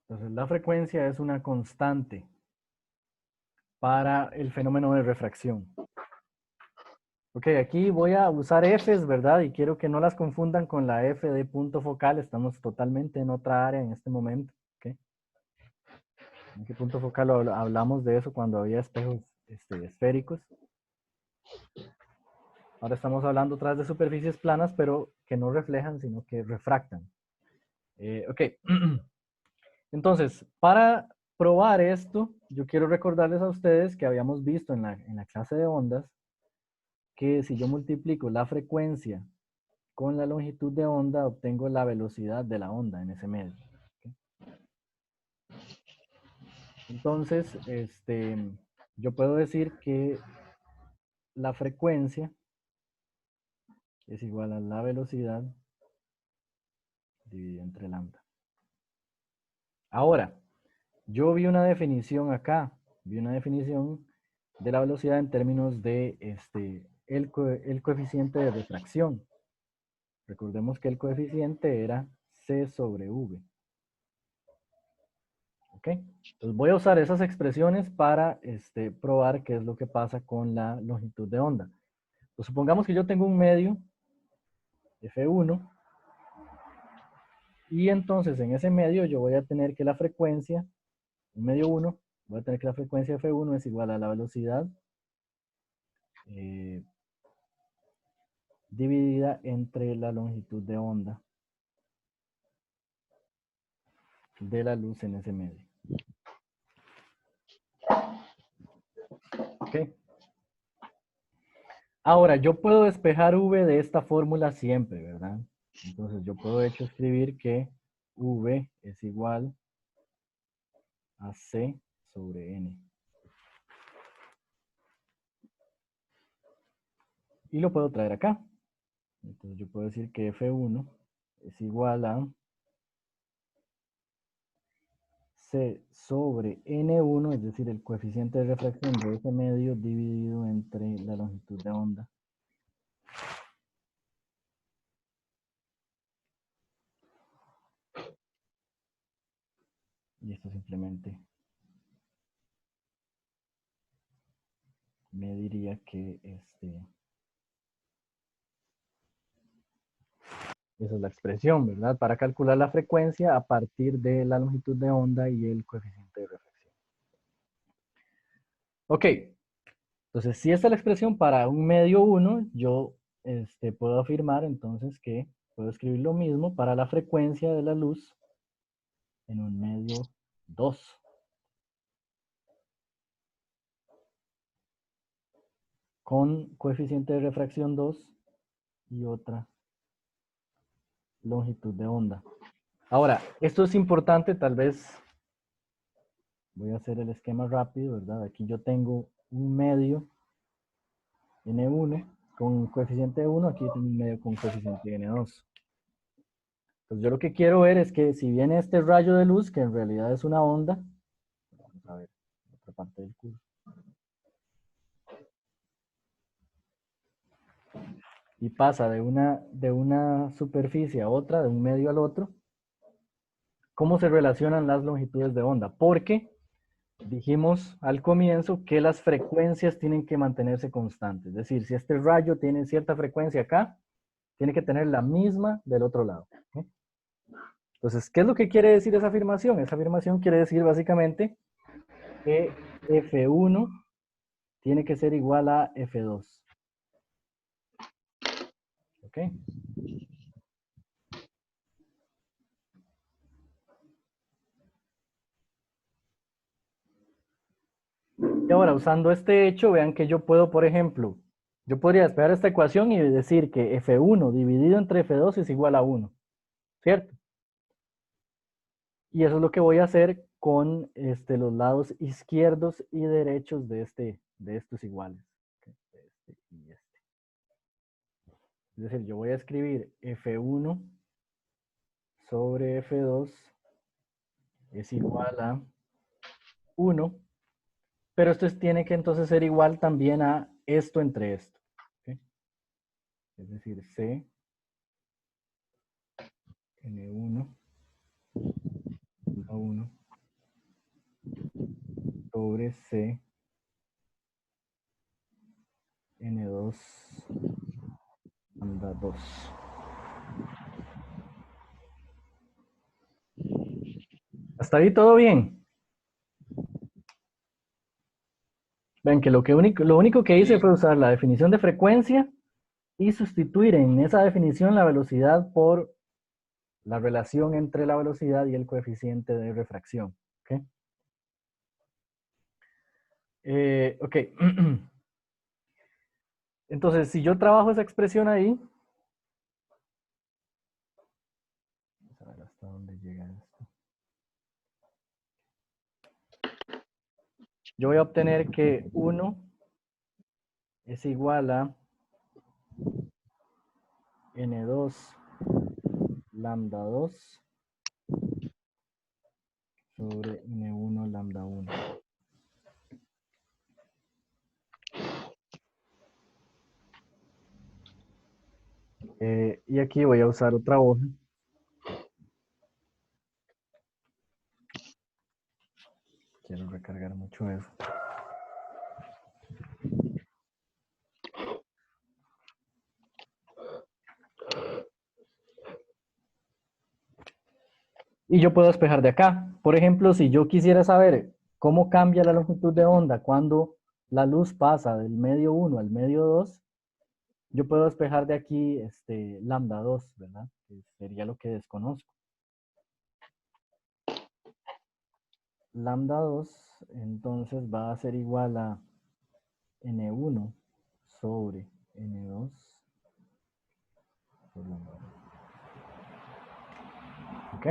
Entonces, la frecuencia es una constante para el fenómeno de refracción. Ok, aquí voy a usar Fs, ¿verdad? Y quiero que no las confundan con la F de punto focal. Estamos totalmente en otra área en este momento. ¿Okay? ¿En qué punto focal hablamos de eso cuando había espejos esféricos? Ahora estamos hablando otra vez de superficies planas, pero que no reflejan, sino que refractan. Ok. Entonces, para probar esto, yo quiero recordarles a ustedes que habíamos visto en la clase de ondas que si yo multiplico la frecuencia con la longitud de onda, obtengo la velocidad de la onda en ese medio. ¿Okay? Entonces, yo puedo decir que la frecuencia es igual a la velocidad dividido entre lambda. Ahora, yo vi una definición acá vi una definición de la velocidad en términos de el coeficiente de refracción. Recordemos que el coeficiente era C sobre V. ¿Ok? Entonces voy a usar esas expresiones para probar qué es lo que pasa con la longitud de onda. Pues supongamos que yo tengo un medio, F1, y entonces en ese medio yo voy a tener que la frecuencia, un medio 1, voy a tener que la frecuencia F1 es igual a la velocidad dividida entre la longitud de onda de la luz en ese medio. ¿Ok? Ahora, yo puedo despejar V de esta fórmula siempre, ¿verdad? Entonces yo puedo de hecho escribir que V es igual a C sobre N. Y lo puedo traer acá. Entonces yo puedo decir que F1 es igual a C sobre N1, es decir, el coeficiente de refracción de ese medio dividido entre la longitud de onda. Y esto simplemente me diría que esa es la expresión, ¿verdad? Para calcular la frecuencia a partir de la longitud de onda y el coeficiente de refracción. Ok, entonces si esta es la expresión para un medio 1, yo puedo afirmar entonces que puedo escribir lo mismo para la frecuencia de la luz en un medio 2. Con coeficiente de refracción 2 y otra longitud de onda. Ahora, esto es importante, tal vez voy a hacer el esquema rápido, ¿verdad? Aquí yo tengo un medio N1 con coeficiente de 1, aquí tengo un medio con coeficiente de N2. Entonces yo lo que quiero ver es que si viene este rayo de luz, que en realidad es una onda, vamos a ver otra parte del curso, y pasa de una superficie a otra, de un medio al otro, ¿cómo se relacionan las longitudes de onda? Porque dijimos al comienzo que las frecuencias tienen que mantenerse constantes. Es decir, si este rayo tiene cierta frecuencia acá, tiene que tener la misma del otro lado. ¿Okay? Entonces, ¿qué es lo que quiere decir esa afirmación? Esa afirmación quiere decir básicamente que F1 tiene que ser igual a F2. ¿Ok? Y ahora, usando este hecho, vean que yo puedo, por ejemplo, yo podría despejar esta ecuación y decir que F1 dividido entre F2 es igual a 1. ¿Cierto? Y eso es lo que voy a hacer con los lados izquierdos y derechos de estos iguales. Este y este. Es decir, yo voy a escribir F1 sobre F2 es igual a 1, pero esto tiene que entonces ser igual también a esto entre esto. ¿Okay? Es decir, C N1 lambda 1 sobre C N2 lambda 2. ¿Hasta ahí todo bien? Ven que lo único que hice fue usar la definición de frecuencia y sustituir en esa definición la velocidad por la relación entre la velocidad y el coeficiente de refracción. ¿Ok? Ok. Entonces, si yo trabajo esa expresión ahí, vamos a ver hasta dónde llega esto. Yo voy a obtener que 1 es igual a N2 lambda 2 sobre N1 lambda 1. Y aquí voy a usar otra hoja. Quiero recargar mucho eso. Y yo puedo despejar de acá. Por ejemplo, si yo quisiera saber cómo cambia la longitud de onda cuando la luz pasa del medio 1 al medio 2, yo puedo despejar de aquí lambda 2, ¿verdad? Que sería lo que desconozco. Lambda 2, entonces va a ser igual a N1 sobre N2 por lambda 2. ¿Ok?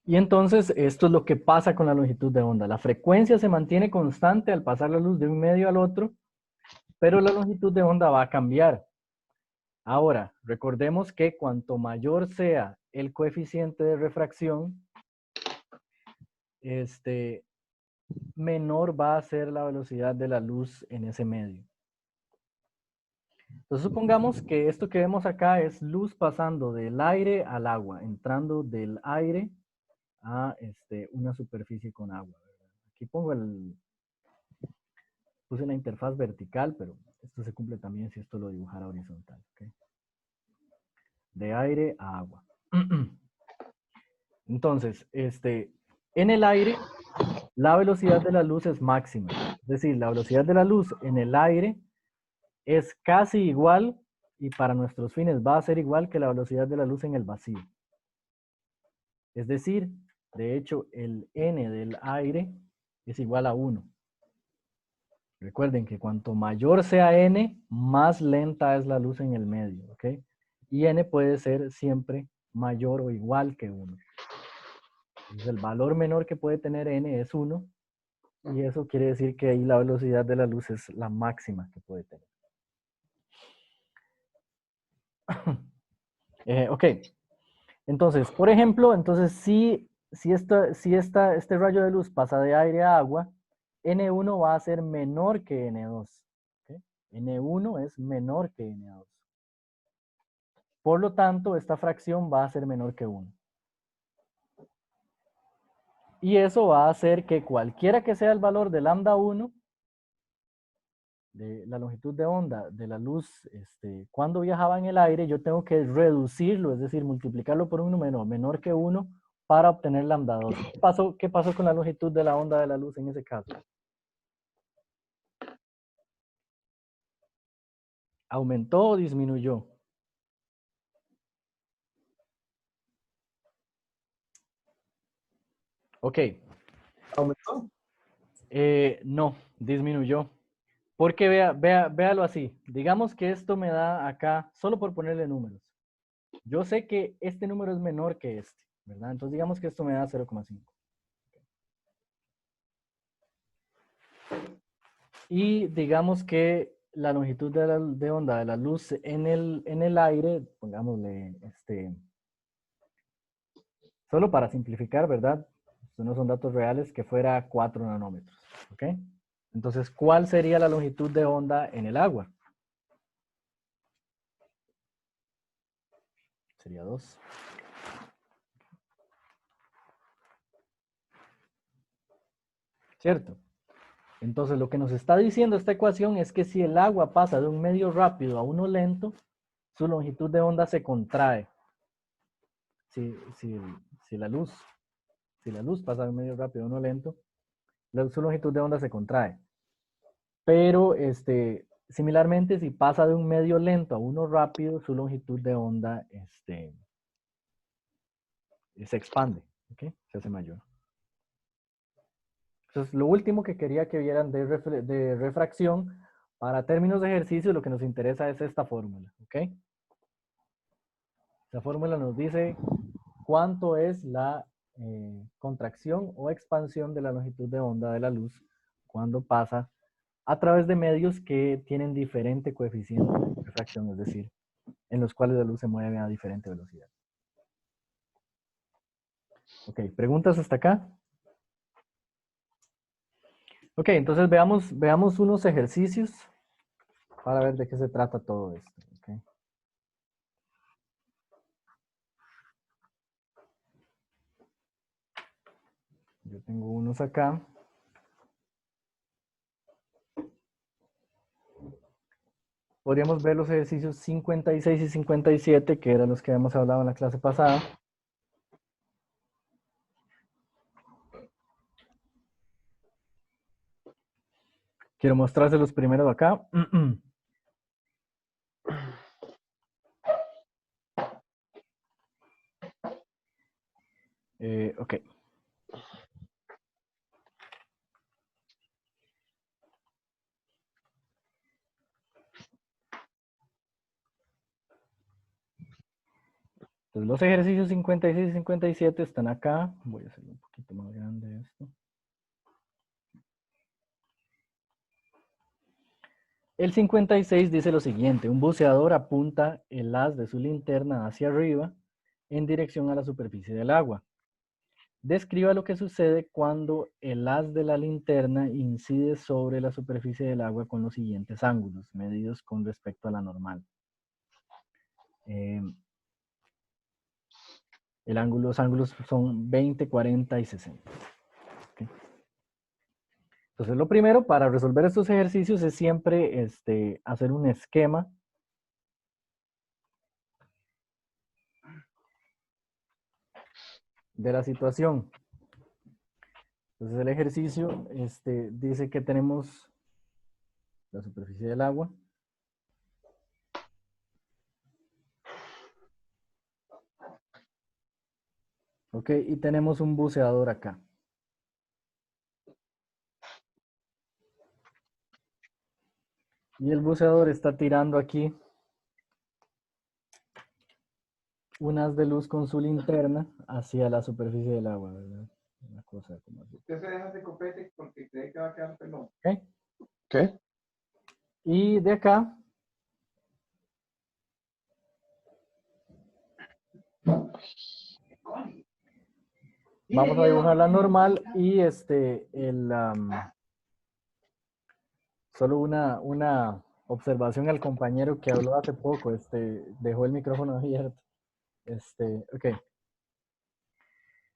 Y entonces esto es lo que pasa con la longitud de onda. La frecuencia se mantiene constante al pasar la luz de un medio al otro, pero la longitud de onda va a cambiar. Ahora, recordemos que cuanto mayor sea el coeficiente de refracción, menor va a ser la velocidad de la luz en ese medio. Entonces supongamos que esto que vemos acá es luz pasando del aire al agua, entrando del aire a una superficie con agua, ¿verdad? Aquí puse la interfaz vertical, pero esto se cumple también si esto lo dibujara horizontal. ¿Okay? De aire a agua. Entonces, en el aire, la velocidad de la luz es máxima. Es decir, la velocidad de la luz en el aire es casi igual, y para nuestros fines va a ser igual que la velocidad de la luz en el vacío. Es decir, de hecho, el n del aire es igual a 1. Recuerden que cuanto mayor sea n, más lenta es la luz en el medio, ¿ok? Y n puede ser siempre mayor o igual que 1. Entonces, el valor menor que puede tener n es 1, y eso quiere decir que ahí la velocidad de la luz es la máxima que puede tener. Ok. Entonces, por ejemplo, si este rayo de luz pasa de aire a agua, N1 va a ser menor que N2. ¿Okay? N1 es menor que N2. Por lo tanto, esta fracción va a ser menor que 1. Y eso va a hacer que cualquiera que sea el valor de lambda 1, de la longitud de onda de la luz, cuando viajaba en el aire, yo tengo que reducirlo, es decir, multiplicarlo por un número menor que 1 para obtener lambda 2. ¿Qué pasó con la longitud de la onda de la luz en ese caso? ¿Aumentó o disminuyó? Ok.
¿Aumentó?
No, disminuyó. Porque véalo así. Digamos que esto me da acá, solo por ponerle números. Yo sé que este número es menor que este, ¿verdad? Entonces digamos que esto me da 0,5. Y digamos que la longitud de onda de la luz en el aire, pongámosle, solo para simplificar, ¿verdad? Estos no son datos reales, que fuera 4 nanómetros, ¿ok? Entonces, ¿cuál sería la longitud de onda en el agua? Sería 2. ¿Cierto? Entonces, lo que nos está diciendo esta ecuación es que si el agua pasa de un medio rápido a uno lento, su longitud de onda se contrae. Si la luz pasa de un medio rápido a uno lento, su longitud de onda se contrae. Pero, similarmente, si pasa de un medio lento a uno rápido, su longitud de onda se expande, ¿ok? Se hace mayor. Entonces, lo último que quería que vieran de refracción, para términos de ejercicio, lo que nos interesa es esta fórmula, ¿ok? Esta fórmula nos dice cuánto es la contracción o expansión de la longitud de onda de la luz cuando pasa a través de medios que tienen diferente coeficiente de refracción, es decir, en los cuales la luz se mueve a diferente velocidad. Ok, ¿preguntas hasta acá? Ok, entonces veamos unos ejercicios para ver de qué se trata todo esto. ¿Ok? Yo tengo unos acá. Podríamos ver los ejercicios 56 y 57, que eran los que habíamos hablado en la clase pasada. Quiero mostrárselos primero acá. Ok. Entonces los ejercicios 56 y 57 están acá. Voy a hacerlo un poquito más grande esto. El 56 dice lo siguiente: un buceador apunta el haz de su linterna hacia arriba en dirección a la superficie del agua. Describa lo que sucede cuando el haz de la linterna incide sobre la superficie del agua con los siguientes ángulos, medidos con respecto a la normal. Los ángulos son 20, 40 y 60. ¿Okay? Entonces, lo primero para resolver estos ejercicios es siempre hacer un esquema de la situación. Entonces, el ejercicio dice que tenemos la superficie del agua. Ok, y tenemos un buceador acá. Y el buceador está tirando aquí un haz de luz con su linterna hacia la superficie del agua, ¿verdad? Una cosa como así.
Usted se deja ese copete porque cree que va a quedar pelón.
Ok.
¿Qué?
Y de acá vamos a dibujar la normal y solo una observación al compañero que habló hace poco, dejó el micrófono abierto. Ok.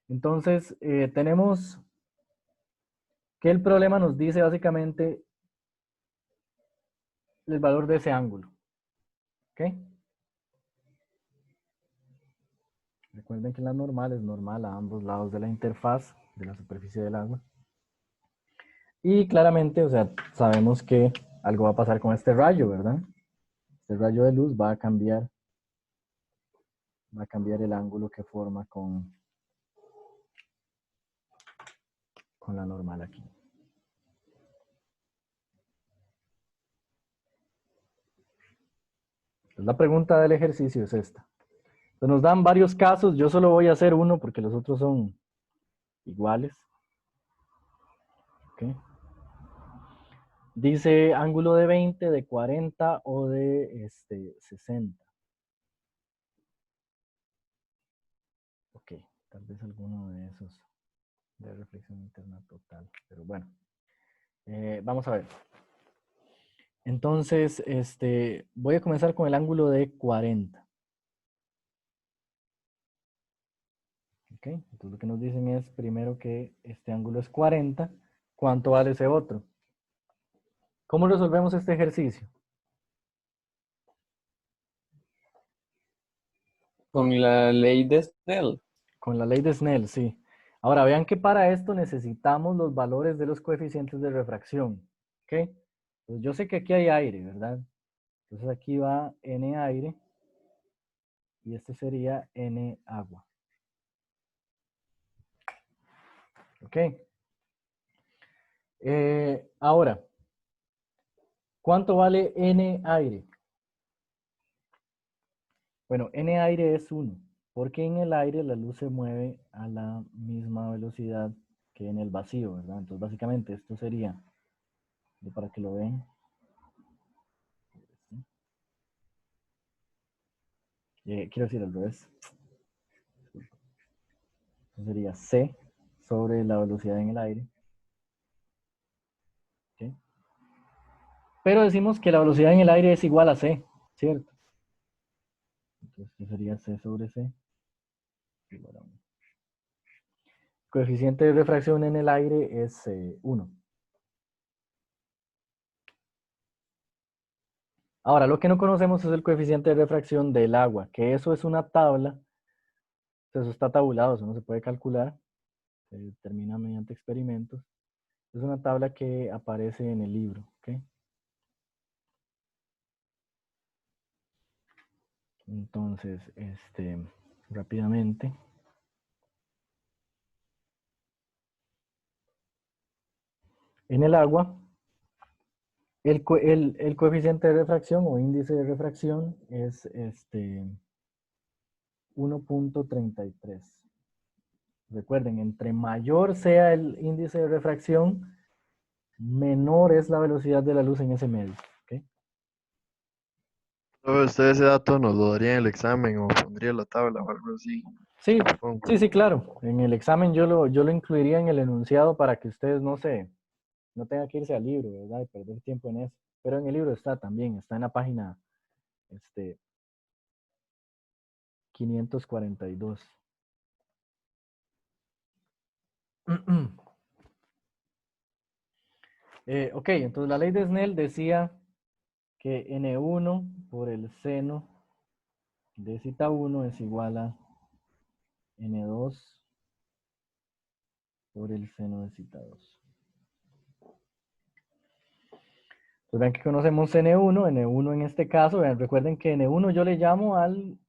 Entonces, tenemos que el problema nos dice básicamente el valor de ese ángulo. ¿Ok? Recuerden que la normal es normal a ambos lados de la interfaz de la superficie del agua. Y claramente, o sea, sabemos que algo va a pasar con este rayo, ¿verdad? Este rayo de luz va a cambiar el ángulo que forma con la normal aquí. Entonces, la pregunta del ejercicio es esta. Entonces, nos dan varios casos, yo solo voy a hacer uno porque los otros son iguales. ¿Okay? Dice ángulo de 20, de 40 o de 60. Ok, tal vez alguno de esos de reflexión interna total, pero bueno. Vamos a ver. Entonces, voy a comenzar con el ángulo de 40. Ok, entonces lo que nos dicen es primero que este ángulo es 40. ¿Cuánto vale ese otro? ¿Cómo resolvemos este ejercicio?
Con la ley de Snell.
Con la ley de Snell, sí. Ahora, vean que para esto necesitamos los valores de los coeficientes de refracción. ¿Ok? Entonces, yo sé que aquí hay aire, ¿verdad? Entonces aquí va N aire y este sería N agua. ¿Ok? Ahora, ¿cuánto vale N aire? Bueno, N aire es 1, porque en el aire la luz se mueve a la misma velocidad que en el vacío, ¿verdad? Entonces, básicamente, esto sería, para que lo vean, quiero decir al revés. Esto sería C sobre la velocidad en el aire. ¿Okay? Pero decimos que la velocidad en el aire es igual a c, ¿cierto? Entonces, ¿qué sería c sobre c? Igual a 1. Coeficiente de refracción en el aire es 1. Ahora, lo que no conocemos es el coeficiente de refracción del agua, que eso es una tabla. Eso está tabulado, eso no se puede calcular. Se determina mediante experimentos. Es una tabla que aparece en el libro, ¿ok? Entonces, rápidamente. En el agua, el coeficiente de refracción o índice de refracción es 1.33. Recuerden, entre mayor sea el índice de refracción, menor es la velocidad de la luz en ese medio. ¿Ok?
Luego usted ese dato nos lo daría en el examen o pondría la tabla o algo así.
Sí,
Supongo.
sí, claro. En el examen yo lo incluiría en el enunciado para que ustedes no tengan que irse al libro, ¿verdad? Y perder tiempo en eso. Pero en el libro está también, está en la página 542. Ok, entonces la ley de Snell decía que N1 por el seno de zeta 1 es igual a N2 por el seno de zeta 2. Entonces vean que conocemos N1 en este caso, vean, recuerden que N1 yo le llamo al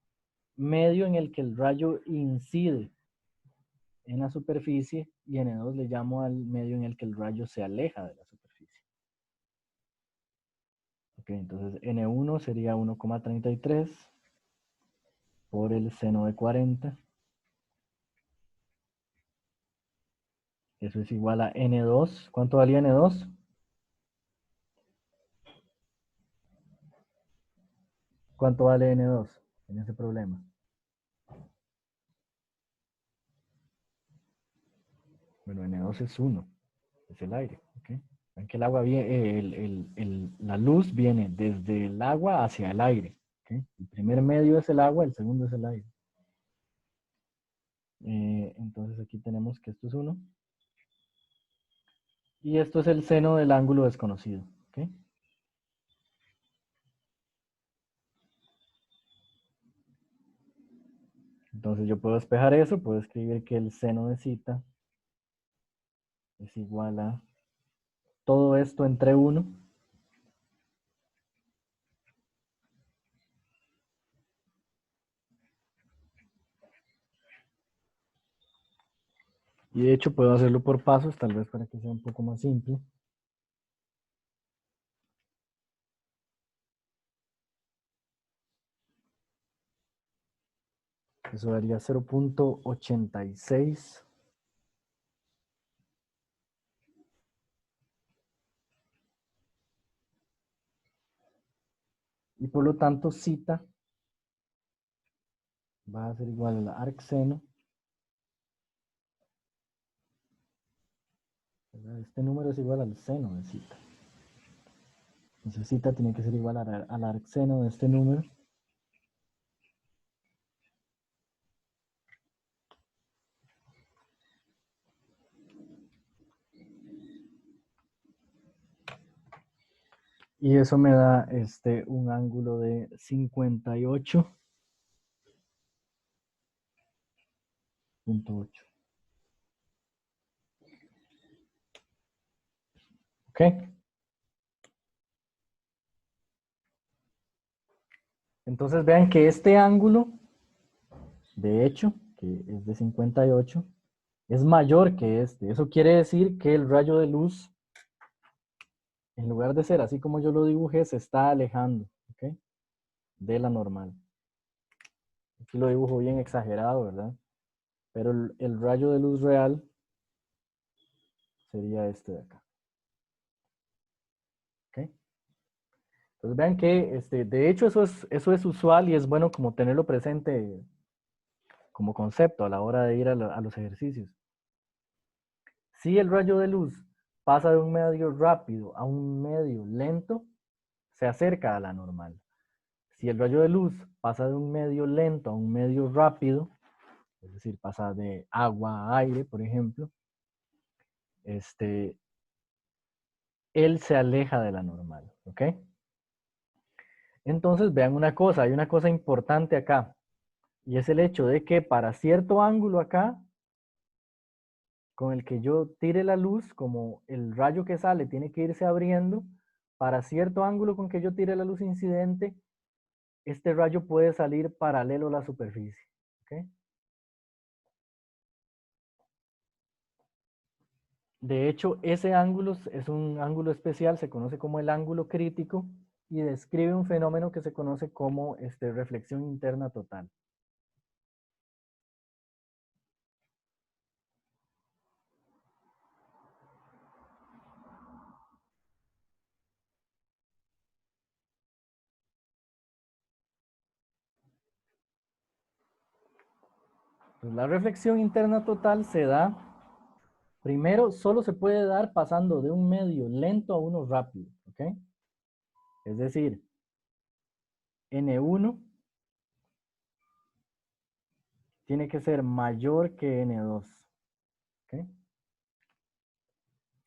medio en el que el rayo incide en la superficie y N2 le llamo al medio en el que el rayo se aleja de la superficie. Ok, entonces N1 sería 1,33 por el seno de 40. Eso es igual a N2. ¿Cuánto valía N2? ¿Cuánto vale N2 en ese problema? Bueno, N2 es 1, es el aire. ¿Okay? Ven que el agua viene, la luz viene desde el agua hacia el aire. ¿Okay? El primer medio es el agua, el segundo es el aire. Entonces aquí tenemos que esto es 1. Y esto es el seno del ángulo desconocido. ¿Okay? Entonces yo puedo despejar eso, puedo escribir que el seno de zeta es igual a todo esto entre 1. Y de hecho puedo hacerlo por pasos, tal vez para que sea un poco más simple. Eso daría 0.86. Y por lo tanto, zeta va a ser igual a la arcseno. Este número es igual al seno de zeta. Entonces zeta tiene que ser igual al arcseno de este número. Y eso me da un ángulo de 58.8. ¿Ok? Entonces vean que este ángulo, de hecho, que es de 58, es mayor que este. Eso quiere decir que el rayo de luz, en lugar de ser así como yo lo dibujé, se está alejando, ¿ok? De la normal. Aquí lo dibujo bien exagerado, ¿verdad? Pero el rayo de luz real sería este de acá. ¿Ok? Entonces vean que, de hecho, eso es usual y es bueno como tenerlo presente como concepto a la hora de ir a los ejercicios. Si el rayo de luz pasa de un medio rápido a un medio lento, se acerca a la normal. Si el rayo de luz pasa de un medio lento a un medio rápido, es decir, pasa de agua a aire, por ejemplo, él se aleja de la normal, ¿ok? Entonces, vean una cosa, hay una cosa importante acá, y es el hecho de que para cierto ángulo acá, con el que yo tire la luz, como el rayo que sale tiene que irse abriendo, para cierto ángulo con que yo tire la luz incidente, este rayo puede salir paralelo a la superficie, ¿ok? De hecho, ese ángulo es un ángulo especial, se conoce como el ángulo crítico y describe un fenómeno que se conoce como reflexión interna total. Pues la reflexión interna total se da, primero, solo se puede dar pasando de un medio lento a uno rápido, ¿ok? Es decir, N1 tiene que ser mayor que N2, ¿ok?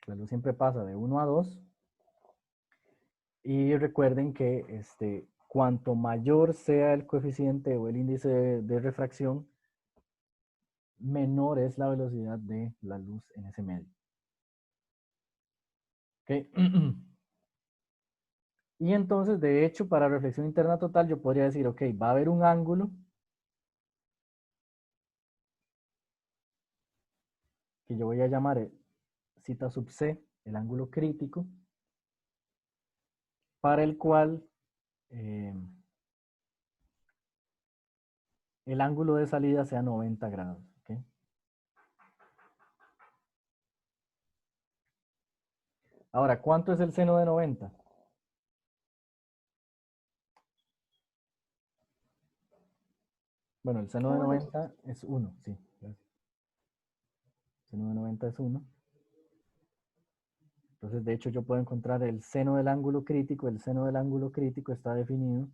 La luz siempre pasa de 1 a 2. Y recuerden que cuanto mayor sea el coeficiente o el índice de refracción, menor es la velocidad de la luz en ese medio. ¿Okay? Y entonces, de hecho, para reflexión interna total, yo podría decir, ok, va a haber un ángulo que yo voy a llamar cita sub C, el ángulo crítico, para el cual el ángulo de salida sea 90 grados. ¿Okay? Ahora, ¿cuánto es el seno de 90? Bueno, el seno de 90 es 1, sí. Gracias. El seno de 90 es 1. Entonces, de hecho, yo puedo encontrar el seno del ángulo crítico. El seno del ángulo crítico está definido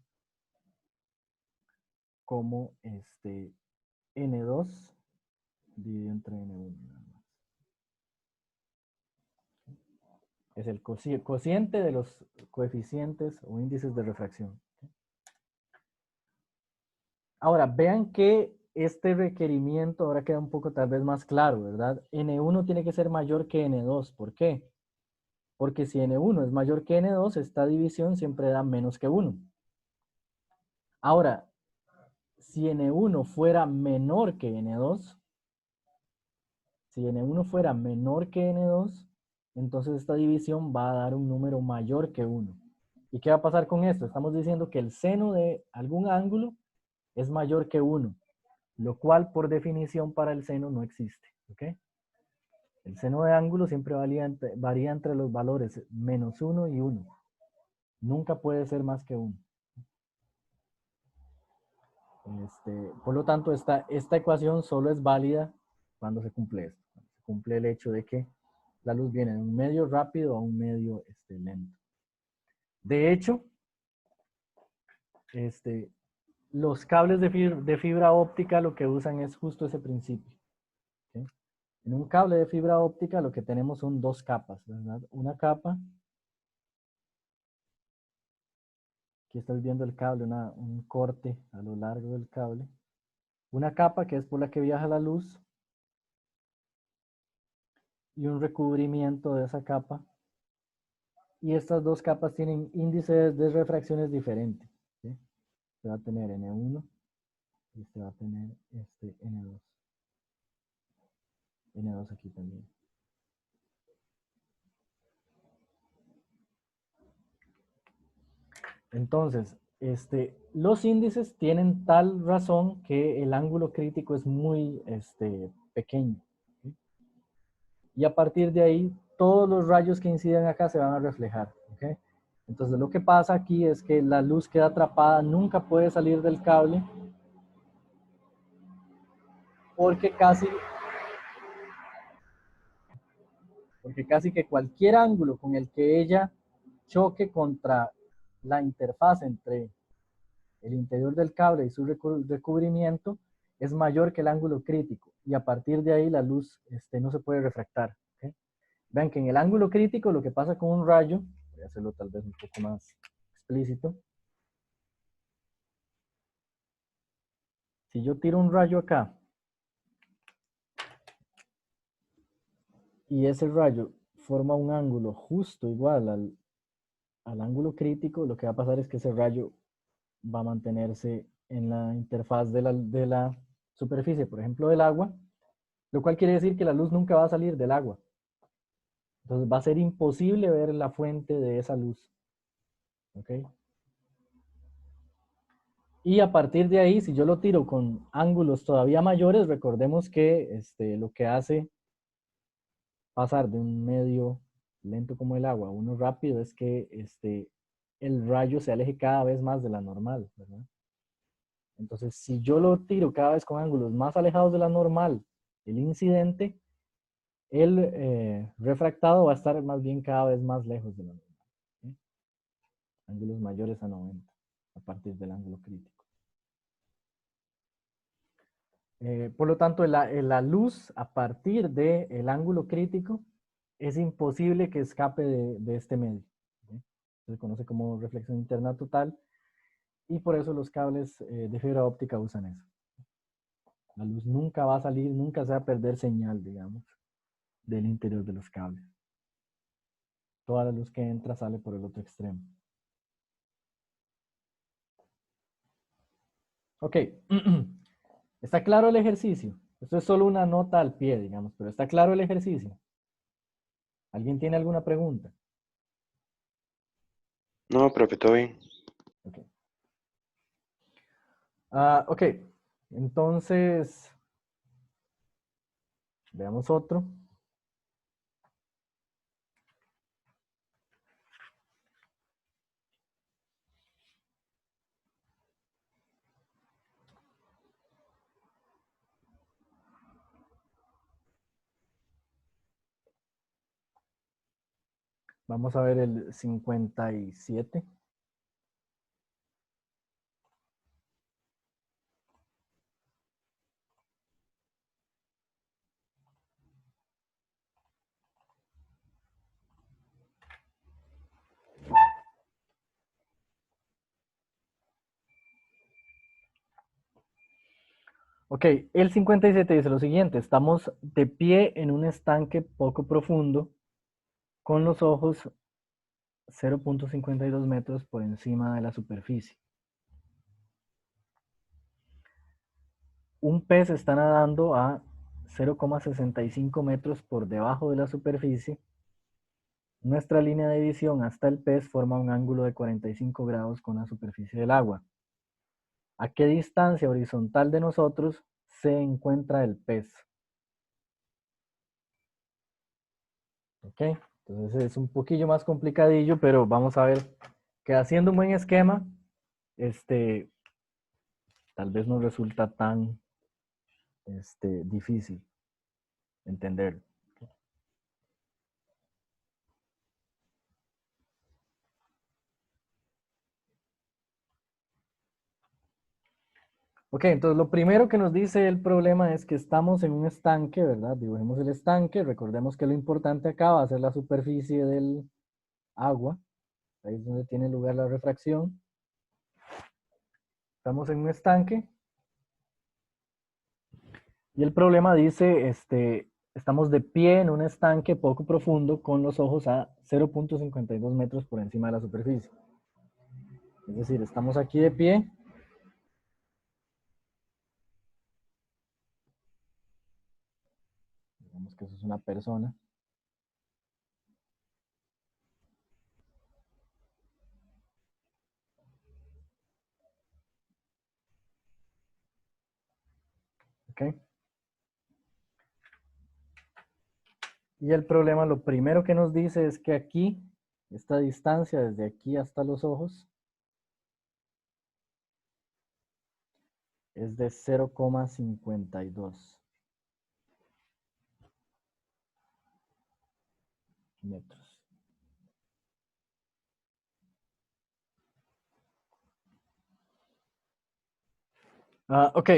como N2 dividido entre N1. Es el cociente de los coeficientes o índices de refracción. Ahora, vean que este requerimiento ahora queda un poco tal vez más claro, ¿verdad? N1 tiene que ser mayor que N2. ¿Por qué? Porque si N1 es mayor que N2, esta división siempre da menos que 1. Ahora, si N1 fuera menor que N2, si N1 fuera menor que N2, entonces esta división va a dar un número mayor que 1. ¿Y qué va a pasar con esto? Estamos diciendo que el seno de algún ángulo es mayor que 1, lo cual por definición para el seno no existe. ¿Ok? El seno de ángulo siempre varía entre los valores menos 1 y 1. Nunca puede ser más que 1. Por lo tanto, esta ecuación solo es válida cuando se cumple esto. Se cumple el hecho de que la luz viene de un medio rápido a un medio lento. De hecho, los cables de fibra óptica lo que usan es justo ese principio. ¿Okay? En un cable de fibra óptica lo que tenemos son dos capas, ¿verdad? Una capa, aquí estás viendo el cable, un corte a lo largo del cable. Una capa que es por la que viaja la luz y un recubrimiento de esa capa. Y estas dos capas tienen índices de refracciones diferentes. ¿Sí? Este va a tener N1 y este va a tener N2. N2 aquí también. Entonces, los índices tienen tal razón que el ángulo crítico es muy pequeño. ¿Sí? Y a partir de ahí, todos los rayos que inciden acá se van a reflejar. ¿Okay? Entonces, lo que pasa aquí es que la luz queda atrapada, nunca puede salir del cable, porque casi que cualquier ángulo con el que ella choque contra la interfaz entre el interior del cable y su recubrimiento es mayor que el ángulo crítico, y a partir de ahí la luz no se puede refractar. ¿Okay? Vean que en el ángulo crítico lo que pasa con un rayo, voy a hacerlo tal vez un poco más explícito. Si yo tiro un rayo acá, y ese rayo forma un ángulo justo igual al ángulo crítico, lo que va a pasar es que ese rayo va a mantenerse en la interfaz de la superficie, por ejemplo, del agua, lo cual quiere decir que la luz nunca va a salir del agua. Entonces va a ser imposible ver la fuente de esa luz. ¿Ok? Y a partir de ahí, si yo lo tiro con ángulos todavía mayores, recordemos que lo que hace pasar de un medio lento como el agua a uno rápido es que el rayo se aleje cada vez más de la normal, ¿verdad? Entonces, si yo lo tiro cada vez con ángulos más alejados de la normal, el incidente, el refractado va a estar más bien cada vez más lejos de la normal. ¿Sí? Ángulos mayores a 90, a partir del ángulo crítico. Por lo tanto, la luz a partir del ángulo crítico es imposible que escape de este medio. ¿Sí? Se conoce como reflexión interna total, y por eso los cables de fibra óptica usan eso. La luz nunca va a salir, nunca se va a perder señal, digamos, del interior de los cables. Toda la luz que entra sale por el otro extremo. Ok. ¿Está claro el ejercicio? Esto es solo una nota al pie, digamos, pero ¿está claro el ejercicio? ¿Alguien tiene alguna pregunta?
No, profe, todo bien.
Ok. Ok. Entonces, veamos otro. Vamos a ver el 57. Ok, el 57 dice lo siguiente: estamos de pie en un estanque poco profundo con los ojos 0.52 metros por encima de la superficie. Un pez está nadando a 0.65 metros por debajo de la superficie. Nuestra línea de visión hasta el pez forma un ángulo de 45 grados con la superficie del agua. ¿A qué distancia horizontal de nosotros se encuentra el pez? Ok, entonces es un poquillo más complicadillo, pero vamos a ver que haciendo un buen esquema, tal vez no resulta tan difícil entenderlo. Ok, entonces lo primero que nos dice el problema es que estamos en un estanque, ¿verdad? Dibujemos el estanque, recordemos que lo importante acá va a ser la superficie del agua, ahí es donde tiene lugar la refracción. Estamos en un estanque, y el problema dice, estamos de pie en un estanque poco profundo con los ojos a 0.52 metros por encima de la superficie. Es decir, estamos aquí de pie. Digamos que eso es una persona. ¿Ok? Y el problema, lo primero que nos dice es que aquí, esta distancia desde aquí hasta los ojos, es de 0.52 metros. Ok.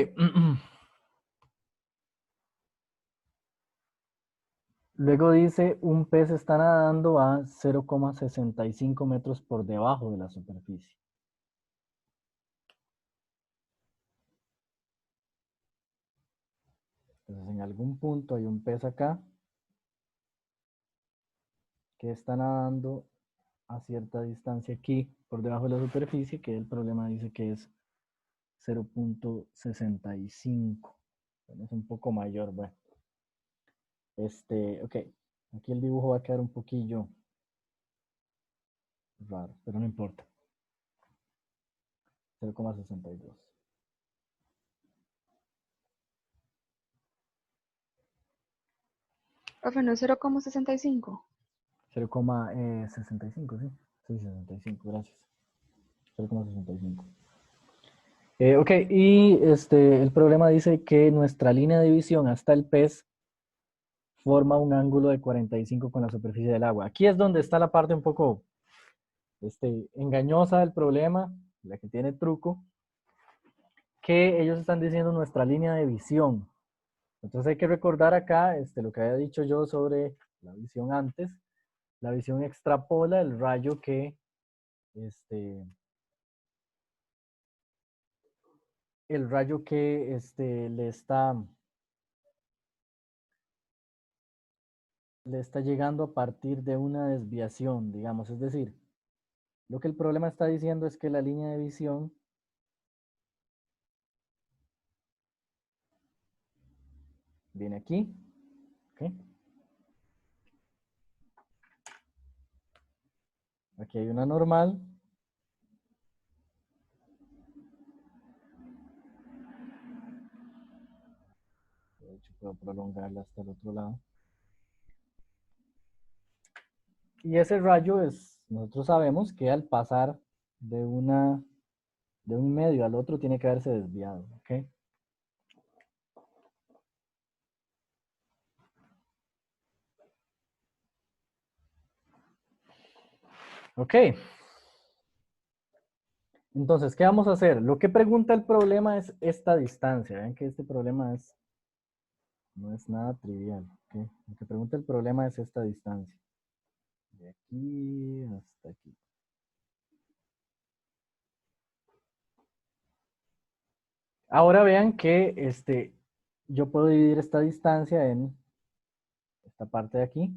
Luego dice, un pez está nadando a 0,65 metros por debajo de la superficie. Entonces, en algún punto hay un pez acá que está nadando a cierta distancia aquí por debajo de la superficie, que el problema dice que es 0,65. Bueno, es un poco mayor, bueno. Ok. Aquí el dibujo va a quedar un poquillo raro, pero no importa. 0,62.
Profe, ¿no es 0,65?
0,65, sí. Sí, 65, gracias. 0,65. Ok, y el problema dice que nuestra línea de visión hasta el pez forma un ángulo de 45 con la superficie del agua. Aquí es donde está la parte un poco engañosa del problema, la que tiene truco, que ellos están diciendo nuestra línea de visión. Entonces hay que recordar acá lo que había dicho yo sobre la visión antes. La visión extrapola el rayo que le está llegando a partir de una desviación, digamos. Es decir, lo que el problema está diciendo es que la línea de visión viene aquí. ¿Okay? Aquí hay una normal. De hecho, puedo prolongarla hasta el otro lado. Y ese rayo nosotros sabemos que al pasar de un medio al otro tiene que haberse desviado. ¿Ok? Ok. Entonces, ¿qué vamos a hacer? Lo que pregunta el problema es esta distancia. Vean que este problema no es nada trivial. ¿Okay? Lo que pregunta el problema es esta distancia. De aquí hasta aquí. Ahora vean que yo puedo dividir esta distancia en esta parte de aquí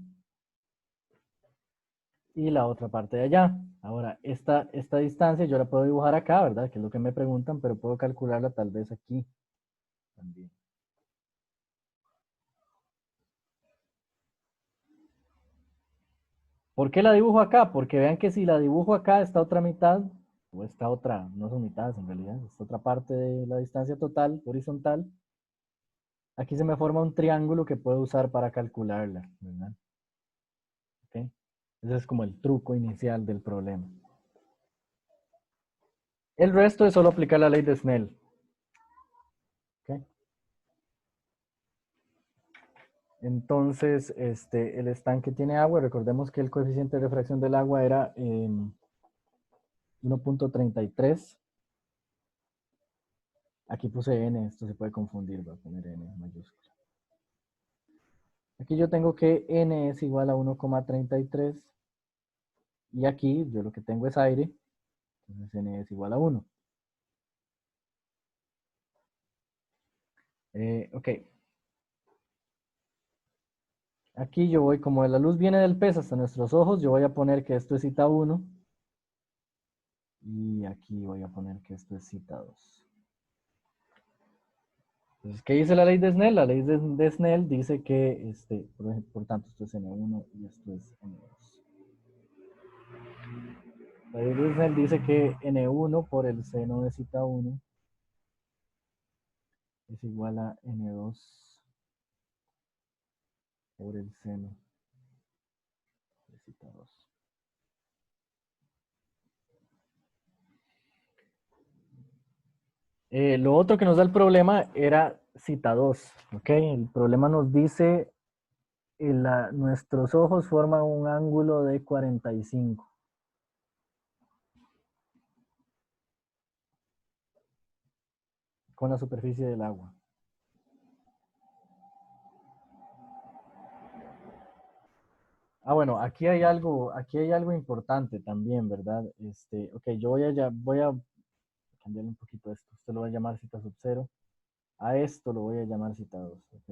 y la otra parte de allá. Ahora, esta distancia yo la puedo dibujar acá, ¿verdad? Que es lo que me preguntan, pero puedo calcularla tal vez aquí también. ¿Por qué la dibujo acá? Porque vean que si la dibujo acá, esta otra mitad, o esta otra, no son mitades en realidad, esta otra parte de la distancia total, horizontal, aquí se me forma un triángulo que puedo usar para calcularla, ¿verdad? ¿Okay? Ese es como el truco inicial del problema. El resto es solo aplicar la ley de Snell. ¿Okay? Entonces, el estanque tiene agua. Recordemos que el coeficiente de refracción del agua era 1.33. Aquí puse n, esto se puede confundir, voy a poner n mayúscula. Aquí yo tengo que n es igual a 1,33 y aquí yo lo que tengo es aire, entonces n es igual a 1. Ok. Aquí yo voy, como la luz viene del pez hasta nuestros ojos, yo voy a poner que esto es cita 1 y aquí voy a poner que esto es cita 2. Entonces, ¿qué dice la ley de Snell? La ley de Snell dice que, por tanto, esto es N1 y esto es N2. La ley de Snell dice que N1 por el seno de cita 1 es igual a N2 por el seno de cita 2. Lo otro que nos da el problema era cita 2. ¿Ok? El problema nos dice nuestros ojos forman un ángulo de 45. con la superficie del agua. Ah, bueno, aquí hay algo importante también, ¿verdad? Ok, yo voy a cambiarle un poquito esto. Esto lo voy a llamar cita sub 0. A esto lo voy a llamar cita 2, ¿ok?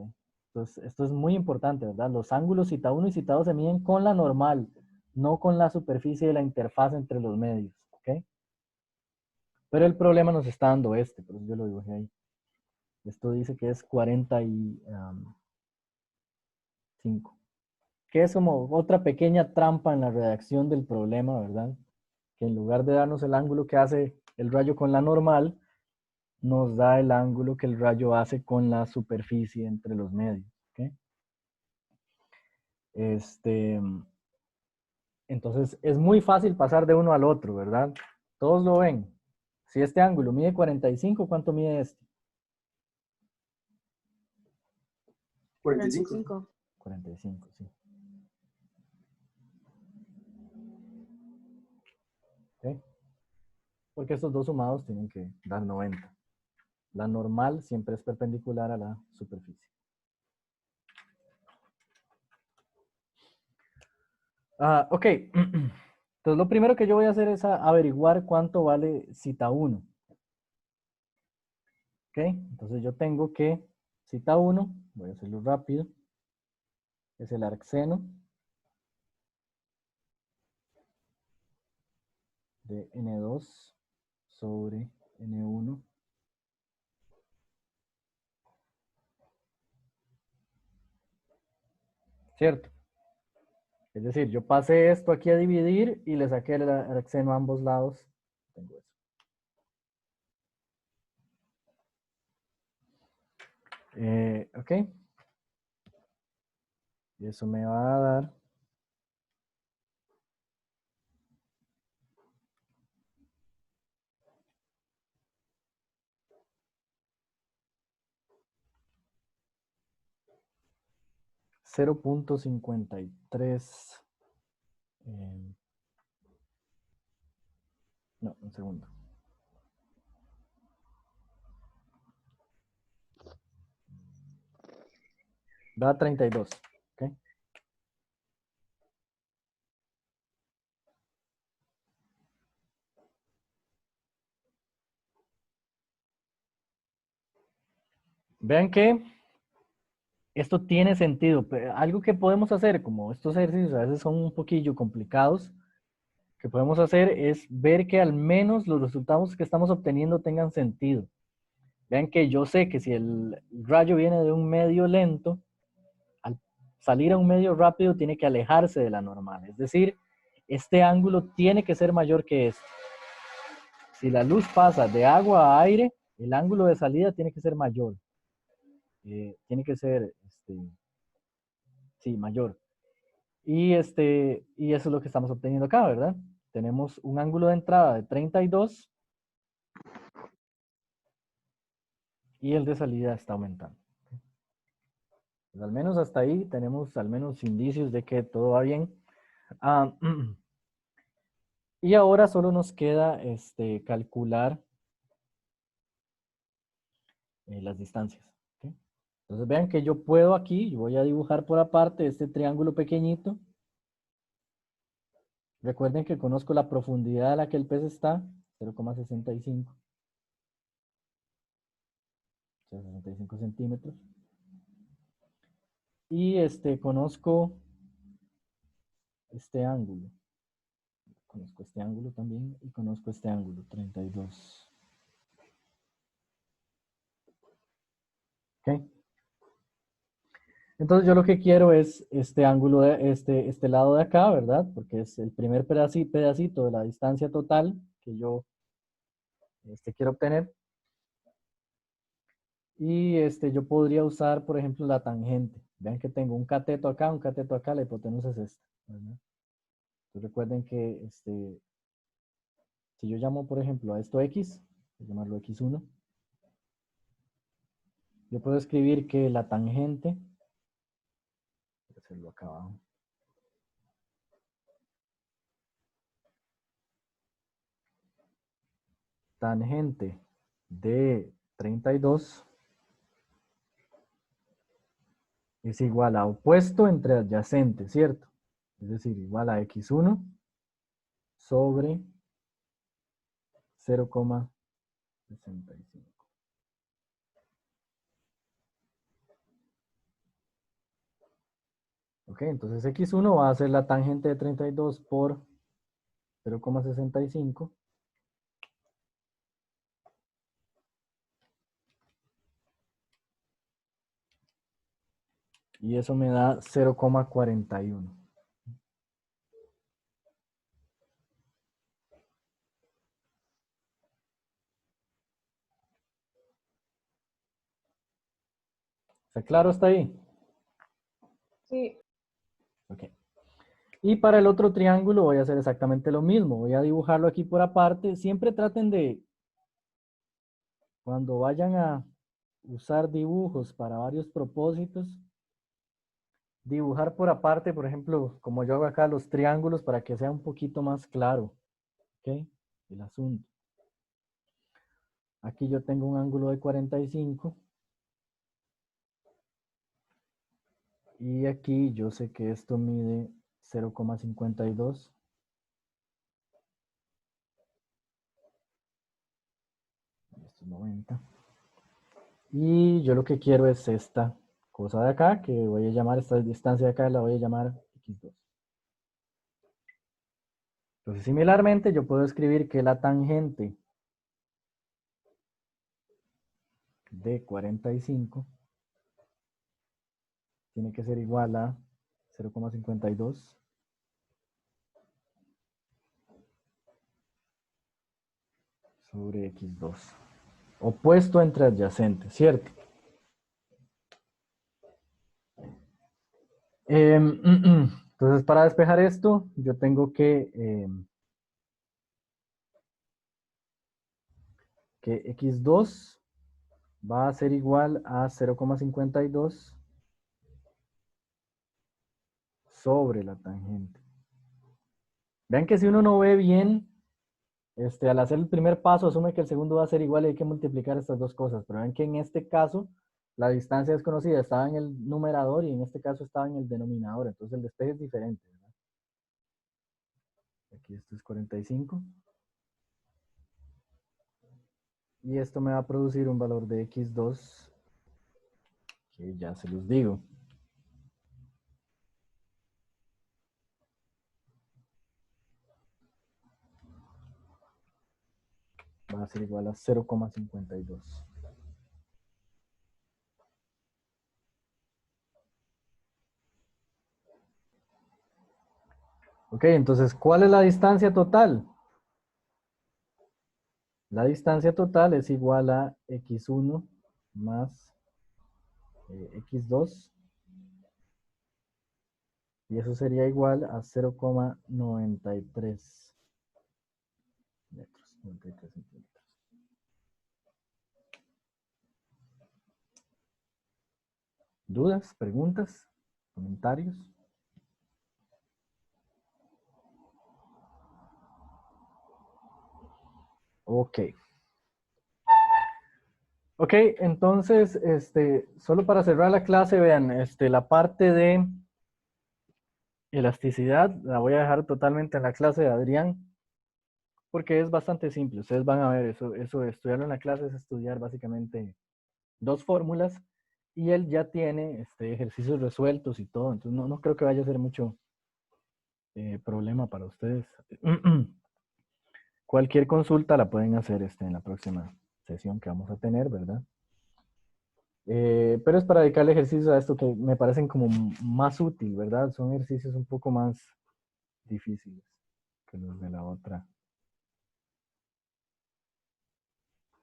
Entonces, esto es muy importante, ¿verdad? Los ángulos cita 1 y cita 2 se miden con la normal, no con la superficie de la interfaz entre los medios, ¿ok? Pero el problema nos está dando por eso yo lo dibujé ahí. Esto dice que es 45. Que es como otra pequeña trampa en la redacción del problema, ¿verdad? Que en lugar de darnos el ángulo que hace el rayo con la normal, nos da el ángulo que el rayo hace con la superficie entre los medios, ¿ok? Entonces, es muy fácil pasar de uno al otro, ¿verdad? Todos lo ven. Si este ángulo mide 45, ¿cuánto mide este?
45.
45, sí. ¿Ok? Porque estos dos sumados tienen que dar 90. La normal siempre es perpendicular a la superficie. Ok. Entonces, lo primero que yo voy a hacer es averiguar cuánto vale cita 1. Ok. Entonces, yo tengo que cita 1, voy a hacerlo rápido, es el arcseno de N2 sobre N1. ¿Cierto? Es decir, yo pasé esto aquí a dividir y le saqué el arcseno a ambos lados. Tengo eso. Ok. Y eso me va a dar 0.53. No, un segundo. Da 32. ¿Ok? Vean que esto tiene sentido. Pero algo que podemos hacer, como estos ejercicios a veces son un poquillo complicados, que podemos hacer es ver que al menos los resultados que estamos obteniendo tengan sentido. Vean que yo sé que si el rayo viene de un medio lento, al salir a un medio rápido tiene que alejarse de la normal. Es decir, este ángulo tiene que ser mayor que este. Si la luz pasa de agua a aire, el ángulo de salida tiene que ser mayor. Tiene que ser, sí, mayor. Y eso es lo que estamos obteniendo acá, ¿verdad? Tenemos un ángulo de entrada de 32 y el de salida está aumentando. Pues al menos hasta ahí tenemos al menos indicios de que todo va bien. Y ahora solo nos queda calcular las distancias. ¿Okay? Entonces vean que yo puedo aquí, yo voy a dibujar por aparte este triángulo pequeñito. Recuerden que conozco la profundidad a la que el pez está, 0,65. 65 centímetros. Y conozco este ángulo. Conozco este ángulo también y conozco este ángulo, 32. ¿Ok? Entonces yo lo que quiero es este ángulo, de este lado de acá, ¿verdad? Porque es el primer pedacito de la distancia total que yo quiero obtener. Y yo podría usar, por ejemplo, la tangente. Vean que tengo un cateto acá, la hipotenusa es esta, ¿verdad? Entonces recuerden que si yo llamo, por ejemplo, a esto X, voy a llamarlo X1, yo puedo escribir que la tangente, voy a hacerlo acá abajo, tangente de 32 es igual a opuesto entre adyacentes, ¿cierto? Es decir, igual a x1 sobre 0,65. Ok, entonces x1 va a ser la tangente de 32 por 0,65. Y eso me da 0,41. ¿Está claro hasta ahí?
Sí.
Ok. Y para el otro triángulo voy a hacer exactamente lo mismo. Voy a dibujarlo aquí por aparte. Siempre traten de, cuando vayan a usar dibujos para varios propósitos, dibujar por aparte, por ejemplo, como yo hago acá los triángulos para que sea un poquito más claro. ¿Ok? El asunto. Aquí yo tengo un ángulo de 45. Y aquí yo sé que esto mide 0,52. Esto es 90. Y yo lo que quiero es esta cosa de acá, que voy a llamar, esta distancia de acá la voy a llamar x2. Entonces, similarmente, yo puedo escribir que la tangente de 45 tiene que ser igual a 0,52 sobre x2. Opuesto entre adyacentes, ¿cierto? Entonces, para despejar esto, yo tengo que x2 va a ser igual a 0,52 sobre la tangente. Vean que si uno no ve bien, al hacer el primer paso asume que el segundo va a ser igual y hay que multiplicar estas dos cosas. Pero vean que en este caso la distancia desconocida estaba en el numerador y en este caso estaba en el denominador. Entonces el despeje es diferente, ¿verdad? Aquí esto es 45. Y esto me va a producir un valor de x2 que ya se los digo. Va a ser igual a 0,52. Ok, entonces, ¿cuál es la distancia total? La distancia total es igual a x1 más x2. Y eso sería igual a 0,93 metros, 93 centímetros. ¿Dudas? ¿Preguntas? ¿Comentarios? Ok. Ok, entonces, solo para cerrar la clase, vean, la parte de elasticidad la voy a dejar totalmente en la clase de Adrián, porque es bastante simple. Ustedes van a ver eso de estudiarlo en la clase es estudiar básicamente dos fórmulas y él ya tiene ejercicios resueltos y todo, entonces no creo que vaya a ser mucho problema para ustedes. Cualquier consulta la pueden hacer en la próxima sesión que vamos a tener, ¿verdad? Pero es para dedicarle ejercicios a esto que me parecen como más útil, ¿verdad? Son ejercicios un poco más difíciles que los de la otra.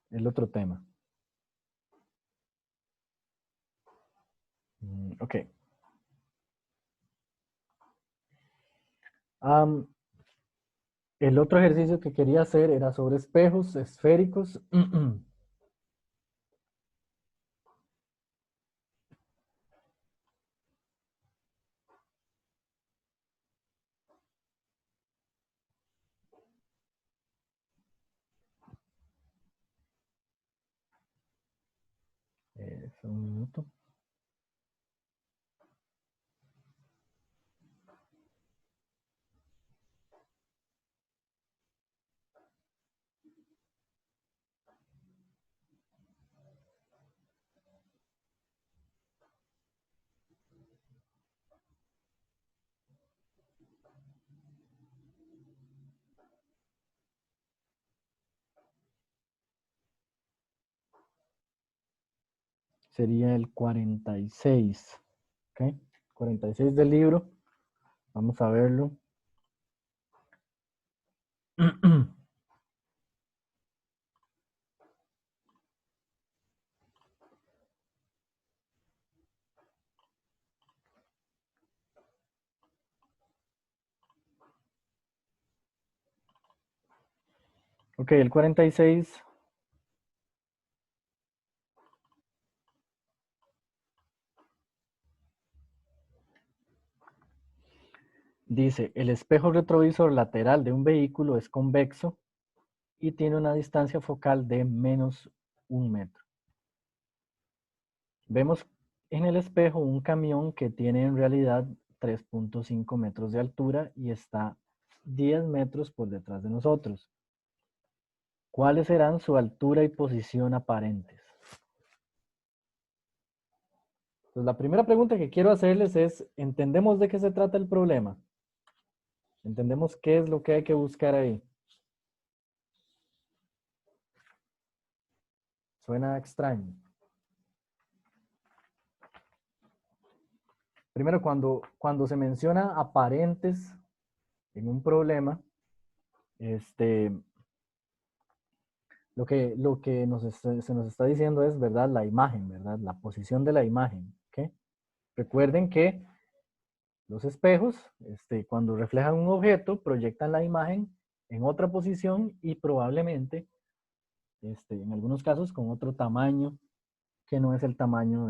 El otro tema. Ok. El otro ejercicio que quería hacer era sobre espejos esféricos. Un minuto. Sería el 46. ¿Ok? 46 del libro. Vamos a verlo. Ok, el 46 dice, el espejo retrovisor lateral de un vehículo es convexo y tiene una distancia focal de menos 1 metro. Vemos en el espejo un camión que tiene en realidad 3.5 metros de altura y está 10 metros por detrás de nosotros. ¿Cuáles serán su altura y posición aparentes? Entonces, la primera pregunta que quiero hacerles es, ¿entendemos de qué se trata el problema? ¿Entendemos qué es lo que hay que buscar ahí? Suena extraño. Primero, cuando se menciona aparentes en un problema, lo que se nos está diciendo es, ¿verdad? La imagen, ¿verdad? La posición de la imagen. ¿Ok? Recuerden que los espejos, cuando reflejan un objeto, proyectan la imagen en otra posición y probablemente, en algunos casos, con otro tamaño que no es el tamaño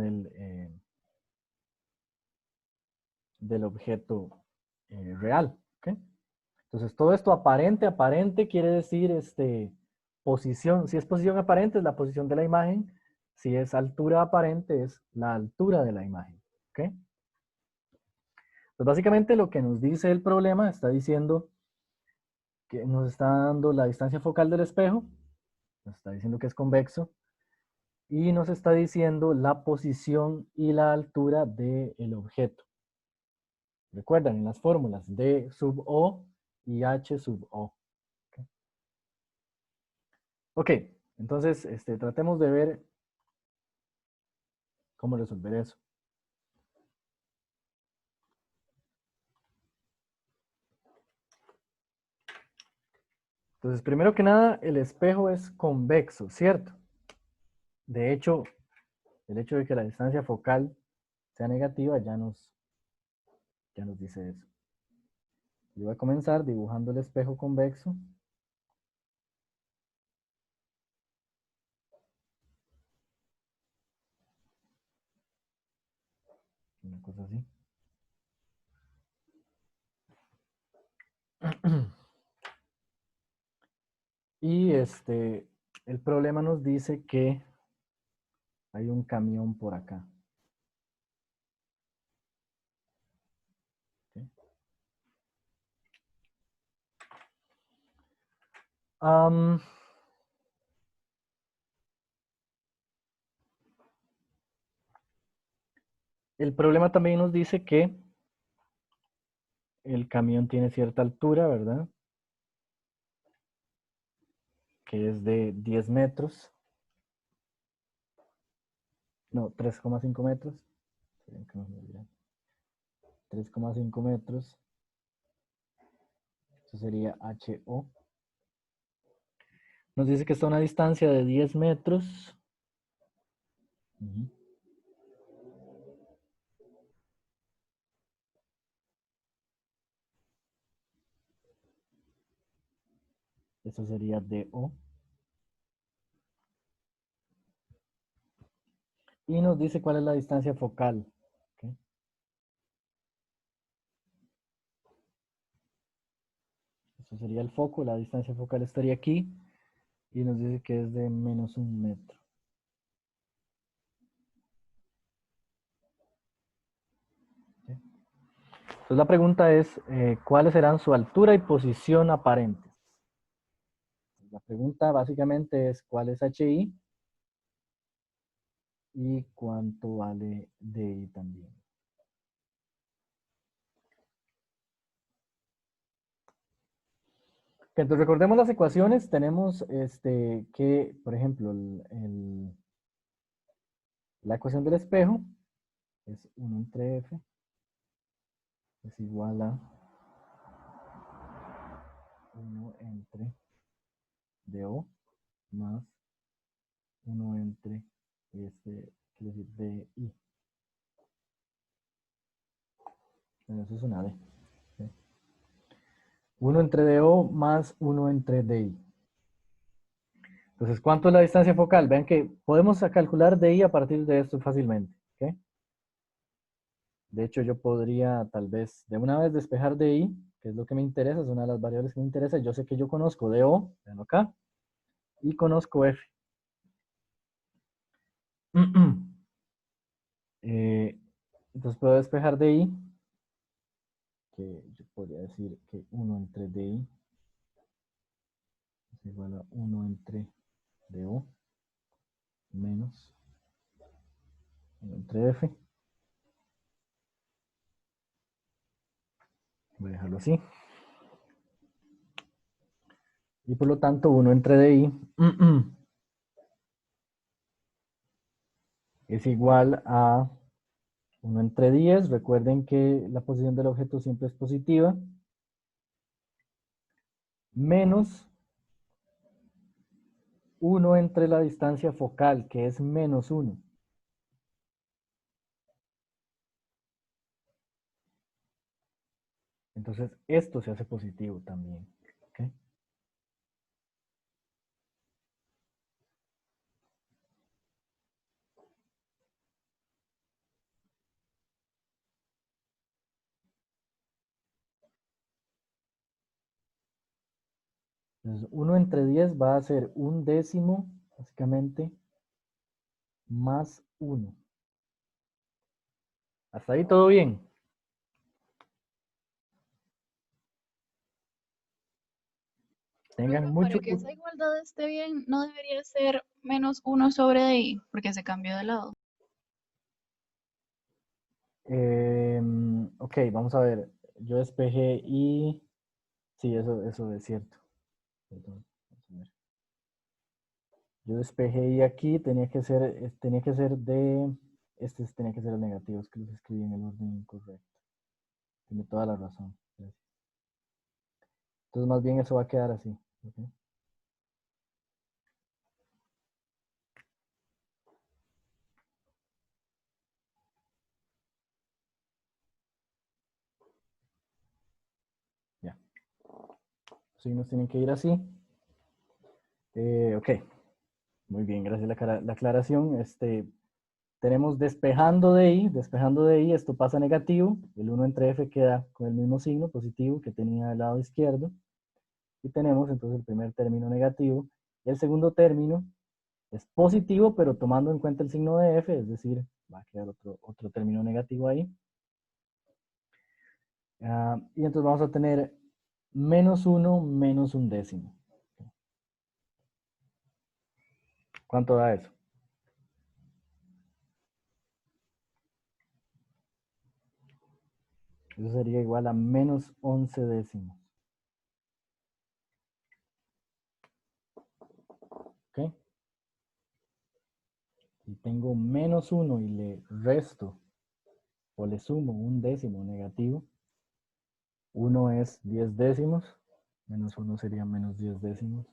del objeto real. ¿Ok? Entonces, todo esto aparente quiere decir posición. Si es posición aparente, es la posición de la imagen. Si es altura aparente, es la altura de la imagen. ¿Ok? Pues básicamente lo que nos dice el problema está diciendo que nos está dando la distancia focal del espejo, nos está diciendo que es convexo, y nos está diciendo la posición y la altura del objeto. Recuerdan en las fórmulas D sub O y H sub O. Ok, entonces tratemos de ver cómo resolver eso. Entonces, primero que nada, el espejo es convexo, ¿cierto? De hecho, el hecho de que la distancia focal sea negativa ya nos dice eso. Yo voy a comenzar dibujando el espejo convexo. Una cosa así. Y el problema nos dice que hay un camión por acá. ¿Sí? El problema también nos dice que el camión tiene cierta altura, ¿verdad? Que es de 10 metros. No, 3,5 metros. 3,5 metros. Eso sería HO. Nos dice que está a una distancia de 10 metros. Eso sería DO. Y nos dice cuál es la distancia focal. ¿Okay? Eso sería el foco. La distancia focal estaría aquí. Y nos dice que es de menos 1 metro. Entonces la pregunta es, ¿cuáles serán su altura y posición aparentes? La pregunta básicamente es, ¿cuál es HI? Y cuánto vale DI también. Entonces recordemos las ecuaciones. Tenemos que, por ejemplo, la ecuación del espejo es 1 entre F es igual a 1 entre DO más 1 entre, quiere decir DI. Bueno, eso es una D. ¿Sí? 1 entre DO más 1 entre DI. Entonces, ¿cuánto es la distancia focal? Vean que podemos calcular DI a partir de esto fácilmente. ¿Okay? De hecho, yo podría tal vez de una vez despejar DI, que es lo que me interesa, es una de las variables que me interesa. Yo sé que yo conozco DO, vean acá, y conozco F. Entonces puedo despejar DI, que yo podría decir que 1 entre DI es igual a 1 entre DO menos 1 entre F. Voy a dejarlo así. Y por lo tanto 1 entre DI es igual a 1 entre 10. Recuerden que la posición del objeto siempre es positiva. Menos 1 entre la distancia focal, que es menos 1. Entonces, esto se hace positivo también. ¿Okay? Entonces, 1 entre 10 va a ser un décimo, básicamente, más 1. Hasta ahí todo bien. Tengan mucho
Para que esa igualdad esté bien, no debería ser menos 1 sobre DI, porque se cambió de lado.
Ok, vamos a ver. Yo despejé y... Sí, eso es cierto. Perdón, vamos a ver. Yo despejé y aquí tenía que ser de... tenía que ser el negativo, es que los escribí en el orden incorrecto. Tiene toda la razón. Gracias. Entonces más bien eso va a quedar así. ¿Okay? Ya. Los signos tienen que ir así. Ok. Muy bien, gracias la aclaración. Tenemos despejando de I, esto pasa negativo, el 1 entre F queda con el mismo signo positivo que tenía del lado izquierdo, y tenemos entonces el primer término negativo, y el segundo término es positivo, pero tomando en cuenta el signo de F, es decir, va a quedar otro término negativo ahí. Y entonces vamos a tener menos 1 menos un décimo. ¿Cuánto da eso? Eso sería igual a menos 11 décimos. ¿Ok? Si tengo menos 1 y le resto o le sumo un décimo negativo, 1 es 10 décimos, menos 1 sería menos 10 décimos,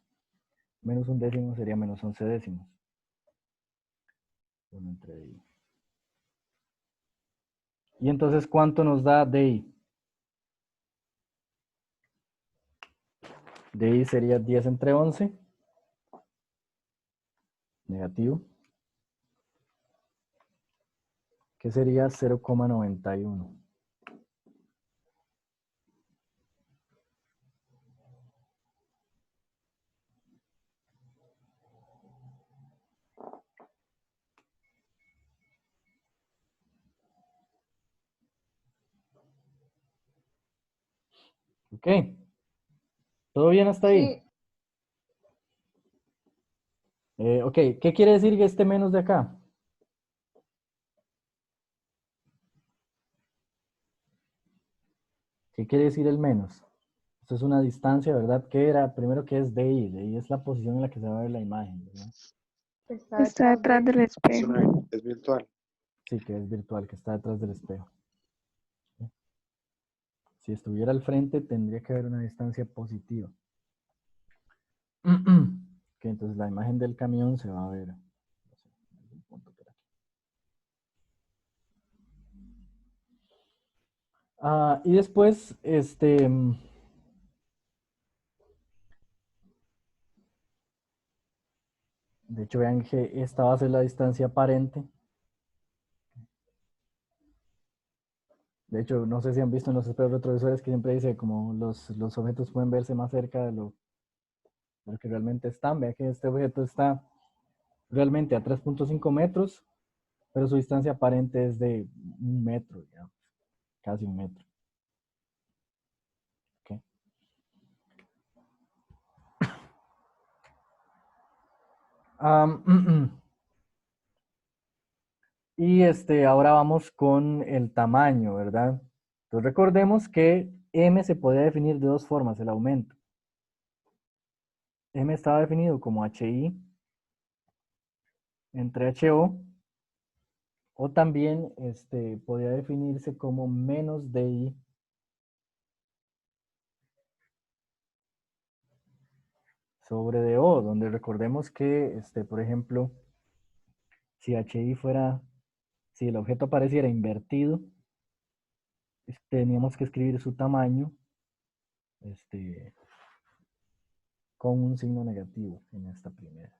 menos un décimo sería menos 11 décimos. 1 entre DI. Y entonces, ¿cuánto nos da DI? DI sería 10 entre 11, negativo, que sería 0,91. Ok. ¿Todo bien hasta ahí?
Sí.
Ok, ¿qué quiere decir que esté menos de acá? ¿Qué quiere decir el menos? Esto es una distancia, ¿verdad? ¿Qué era? Primero, ¿qué es DI? DI es la posición en la que se va a ver la imagen, ¿verdad?
Está detrás del espejo.
Es virtual.
Sí, que es virtual, que está detrás del espejo. ¿Sí? Si estuviera al frente, tendría que haber una distancia positiva. Que entonces la imagen del camión se va a ver. No sé, en algún punto por aquí. Y después, de hecho, vean que esta va a ser la distancia aparente. De hecho, no sé si han visto en los espejos retrovisores que siempre dice como los objetos pueden verse más cerca de lo que realmente están. Vean que este objeto está realmente a 3.5 metros, pero su distancia aparente es de 1 metro, digamos, casi 1 metro. ¿Ok? Y ahora vamos con el tamaño, ¿verdad? Entonces recordemos que M se podía definir de dos formas, el aumento. M estaba definido como HI entre HO también podía definirse como menos DI sobre DO, donde recordemos que, por ejemplo, si HI fuera, si el objeto apareciera invertido, teníamos que escribir su tamaño con un signo negativo en esta primera.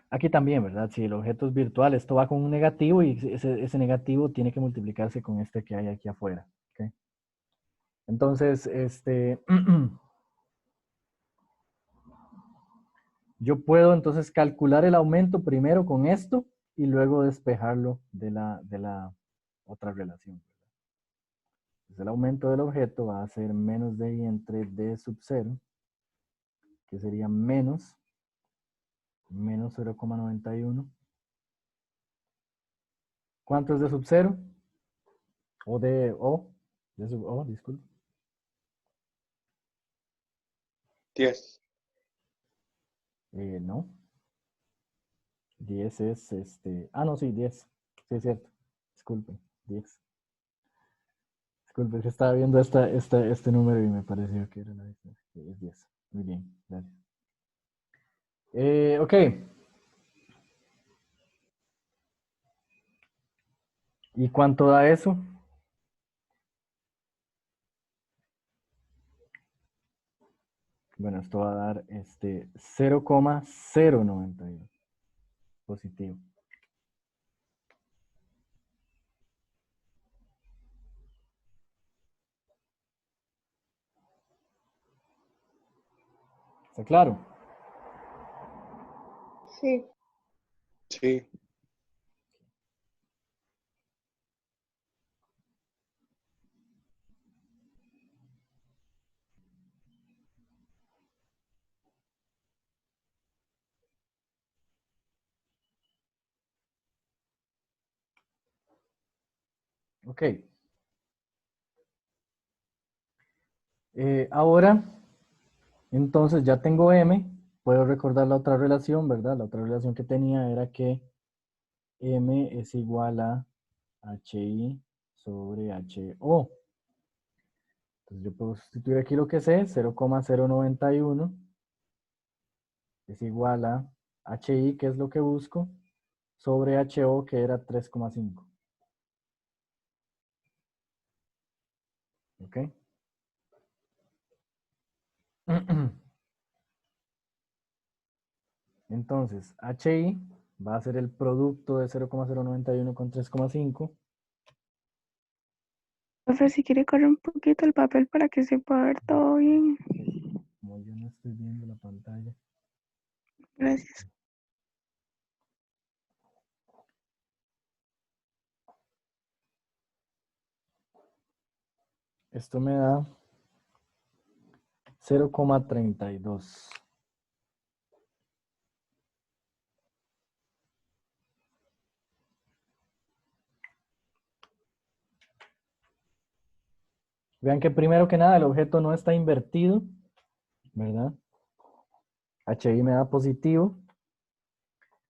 Aquí también, ¿verdad? Si el objeto es virtual, esto va con un negativo y ese negativo tiene que multiplicarse con este que hay aquí afuera. ¿Okay? Entonces, yo puedo entonces calcular el aumento primero con esto y luego despejarlo de la otra relación. Entonces el aumento del objeto va a ser menos de I entre D sub 0, que sería menos 0,91. ¿Cuánto es D sub 0? O de O. D sub O, disculpe.
10.
No. 10 es no, sí, 10. Sí, es cierto. Disculpe, 10. Disculpe, que estaba viendo este número y me pareció que era la distancia. Sí, es 10. Muy bien, gracias. Ok. ¿Y cuánto da eso? Bueno, esto va a dar 0,091 positivo. ¿Está claro?
Sí.
Sí.
Ok. Ahora, entonces ya tengo M. Puedo recordar la otra relación, ¿verdad? La otra relación que tenía era que M es igual a HI sobre HO. Entonces yo puedo sustituir aquí lo que sé, 0,091 es igual a HI, que es lo que busco, sobre HO, que era 3,5. ¿Ok? Entonces, HI va a ser el producto de 0,091 con 3,5.
Profe, si quiere correr un poquito el papel para que se pueda ver todo bien.
Como yo no estoy viendo la pantalla.
Gracias.
Esto me da 0,32. Vean que primero que nada el objeto no está invertido, ¿verdad? HI me da positivo.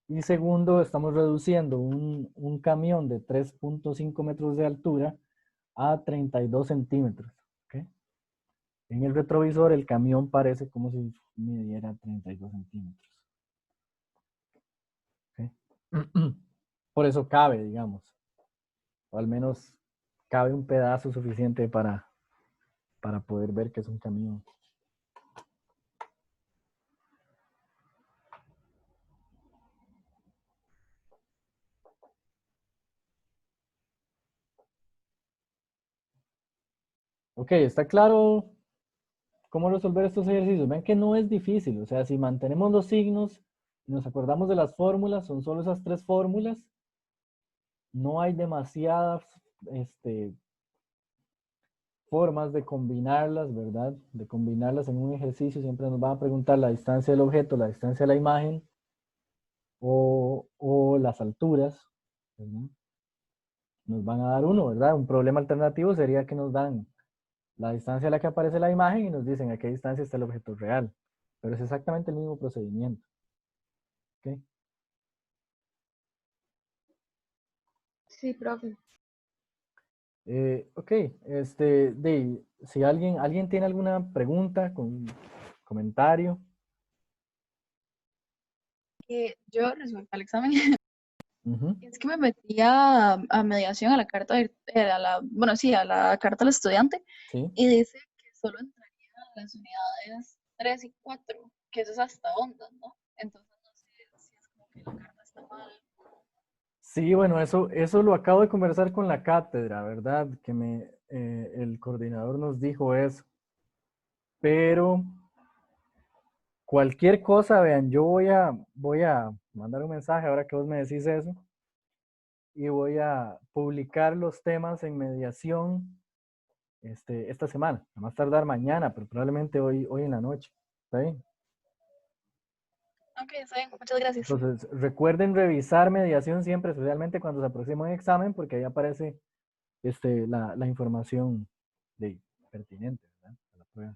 Y segundo, estamos reduciendo un camión de 3.5 metros de altura a 32 centímetros. ¿Ok? En el retrovisor el camión parece como si midiera 32 centímetros. ¿Ok? Por eso cabe, digamos. O al menos cabe un pedazo suficiente para poder ver que es un camión. Ok, ¿está claro cómo resolver estos ejercicios? Ven que no es difícil. O sea, si mantenemos los signos y nos acordamos de las fórmulas, son solo esas 3 fórmulas. No hay demasiadas formas de combinarlas, ¿verdad? De combinarlas en un ejercicio. Siempre nos van a preguntar la distancia del objeto, la distancia de la imagen o las alturas, ¿verdad? Nos van a dar uno, ¿verdad? Un problema alternativo sería que nos dan la distancia a la que aparece la imagen y nos dicen a qué distancia está el objeto real. Pero es exactamente el mismo procedimiento. ¿Ok?
Sí, profe.
Ok, si alguien tiene alguna pregunta, comentario.
Yo respecto al examen,
Ujú,
es que me metí a mediación a la carta, bueno, sí, a la carta al estudiante
sí.
y dice que solo entrarían las unidades 3 y 4, que eso es hasta ondas, ¿no? Entonces no sé si es como que la carta está mal.
Sí, bueno, eso lo acabo de conversar con la cátedra, ¿verdad? Que el coordinador nos dijo eso. Pero cualquier cosa, vean, yo voy a mandar un mensaje ahora que vos me decís eso. Y voy a publicar los temas en mediación esta semana. A más tardar mañana, pero probablemente hoy en la noche. ¿Está bien?
Ok, está bien, muchas gracias.
Entonces, recuerden revisar mediación siempre, especialmente cuando se aproxima un examen, porque ahí aparece la información pertinente, ¿verdad? A la prueba.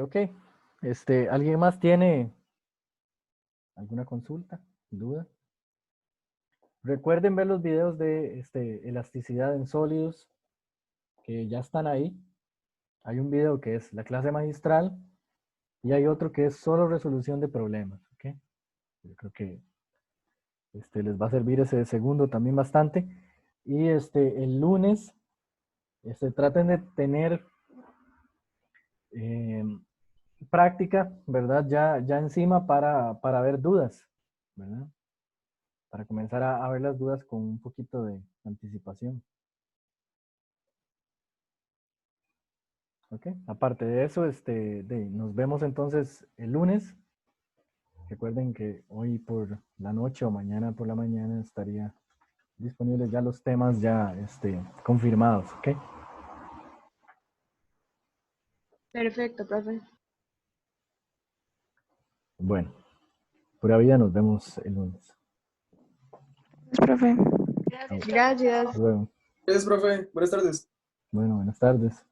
Ok. ¿Alguien más tiene alguna consulta, duda? Recuerden ver los videos de elasticidad en sólidos, que ya están ahí. Hay un video que es la clase magistral y hay otro que es solo resolución de problemas. ¿Ok? Yo creo que les va a servir ese segundo también bastante. Y el lunes traten de tener práctica, ¿verdad? Ya encima para ver dudas, ¿verdad? Para comenzar a ver las dudas con un poquito de anticipación. ¿Ok? Aparte de eso, nos vemos entonces el lunes. Recuerden que hoy por la noche o mañana por la mañana estaría disponibles ya los temas ya confirmados, ¿ok?
Perfecto, profe.
Bueno, pura vida, nos vemos el lunes.
Profe.
Gracias.
Hasta luego.
Gracias, profe. Buenas tardes.
Bueno, buenas tardes.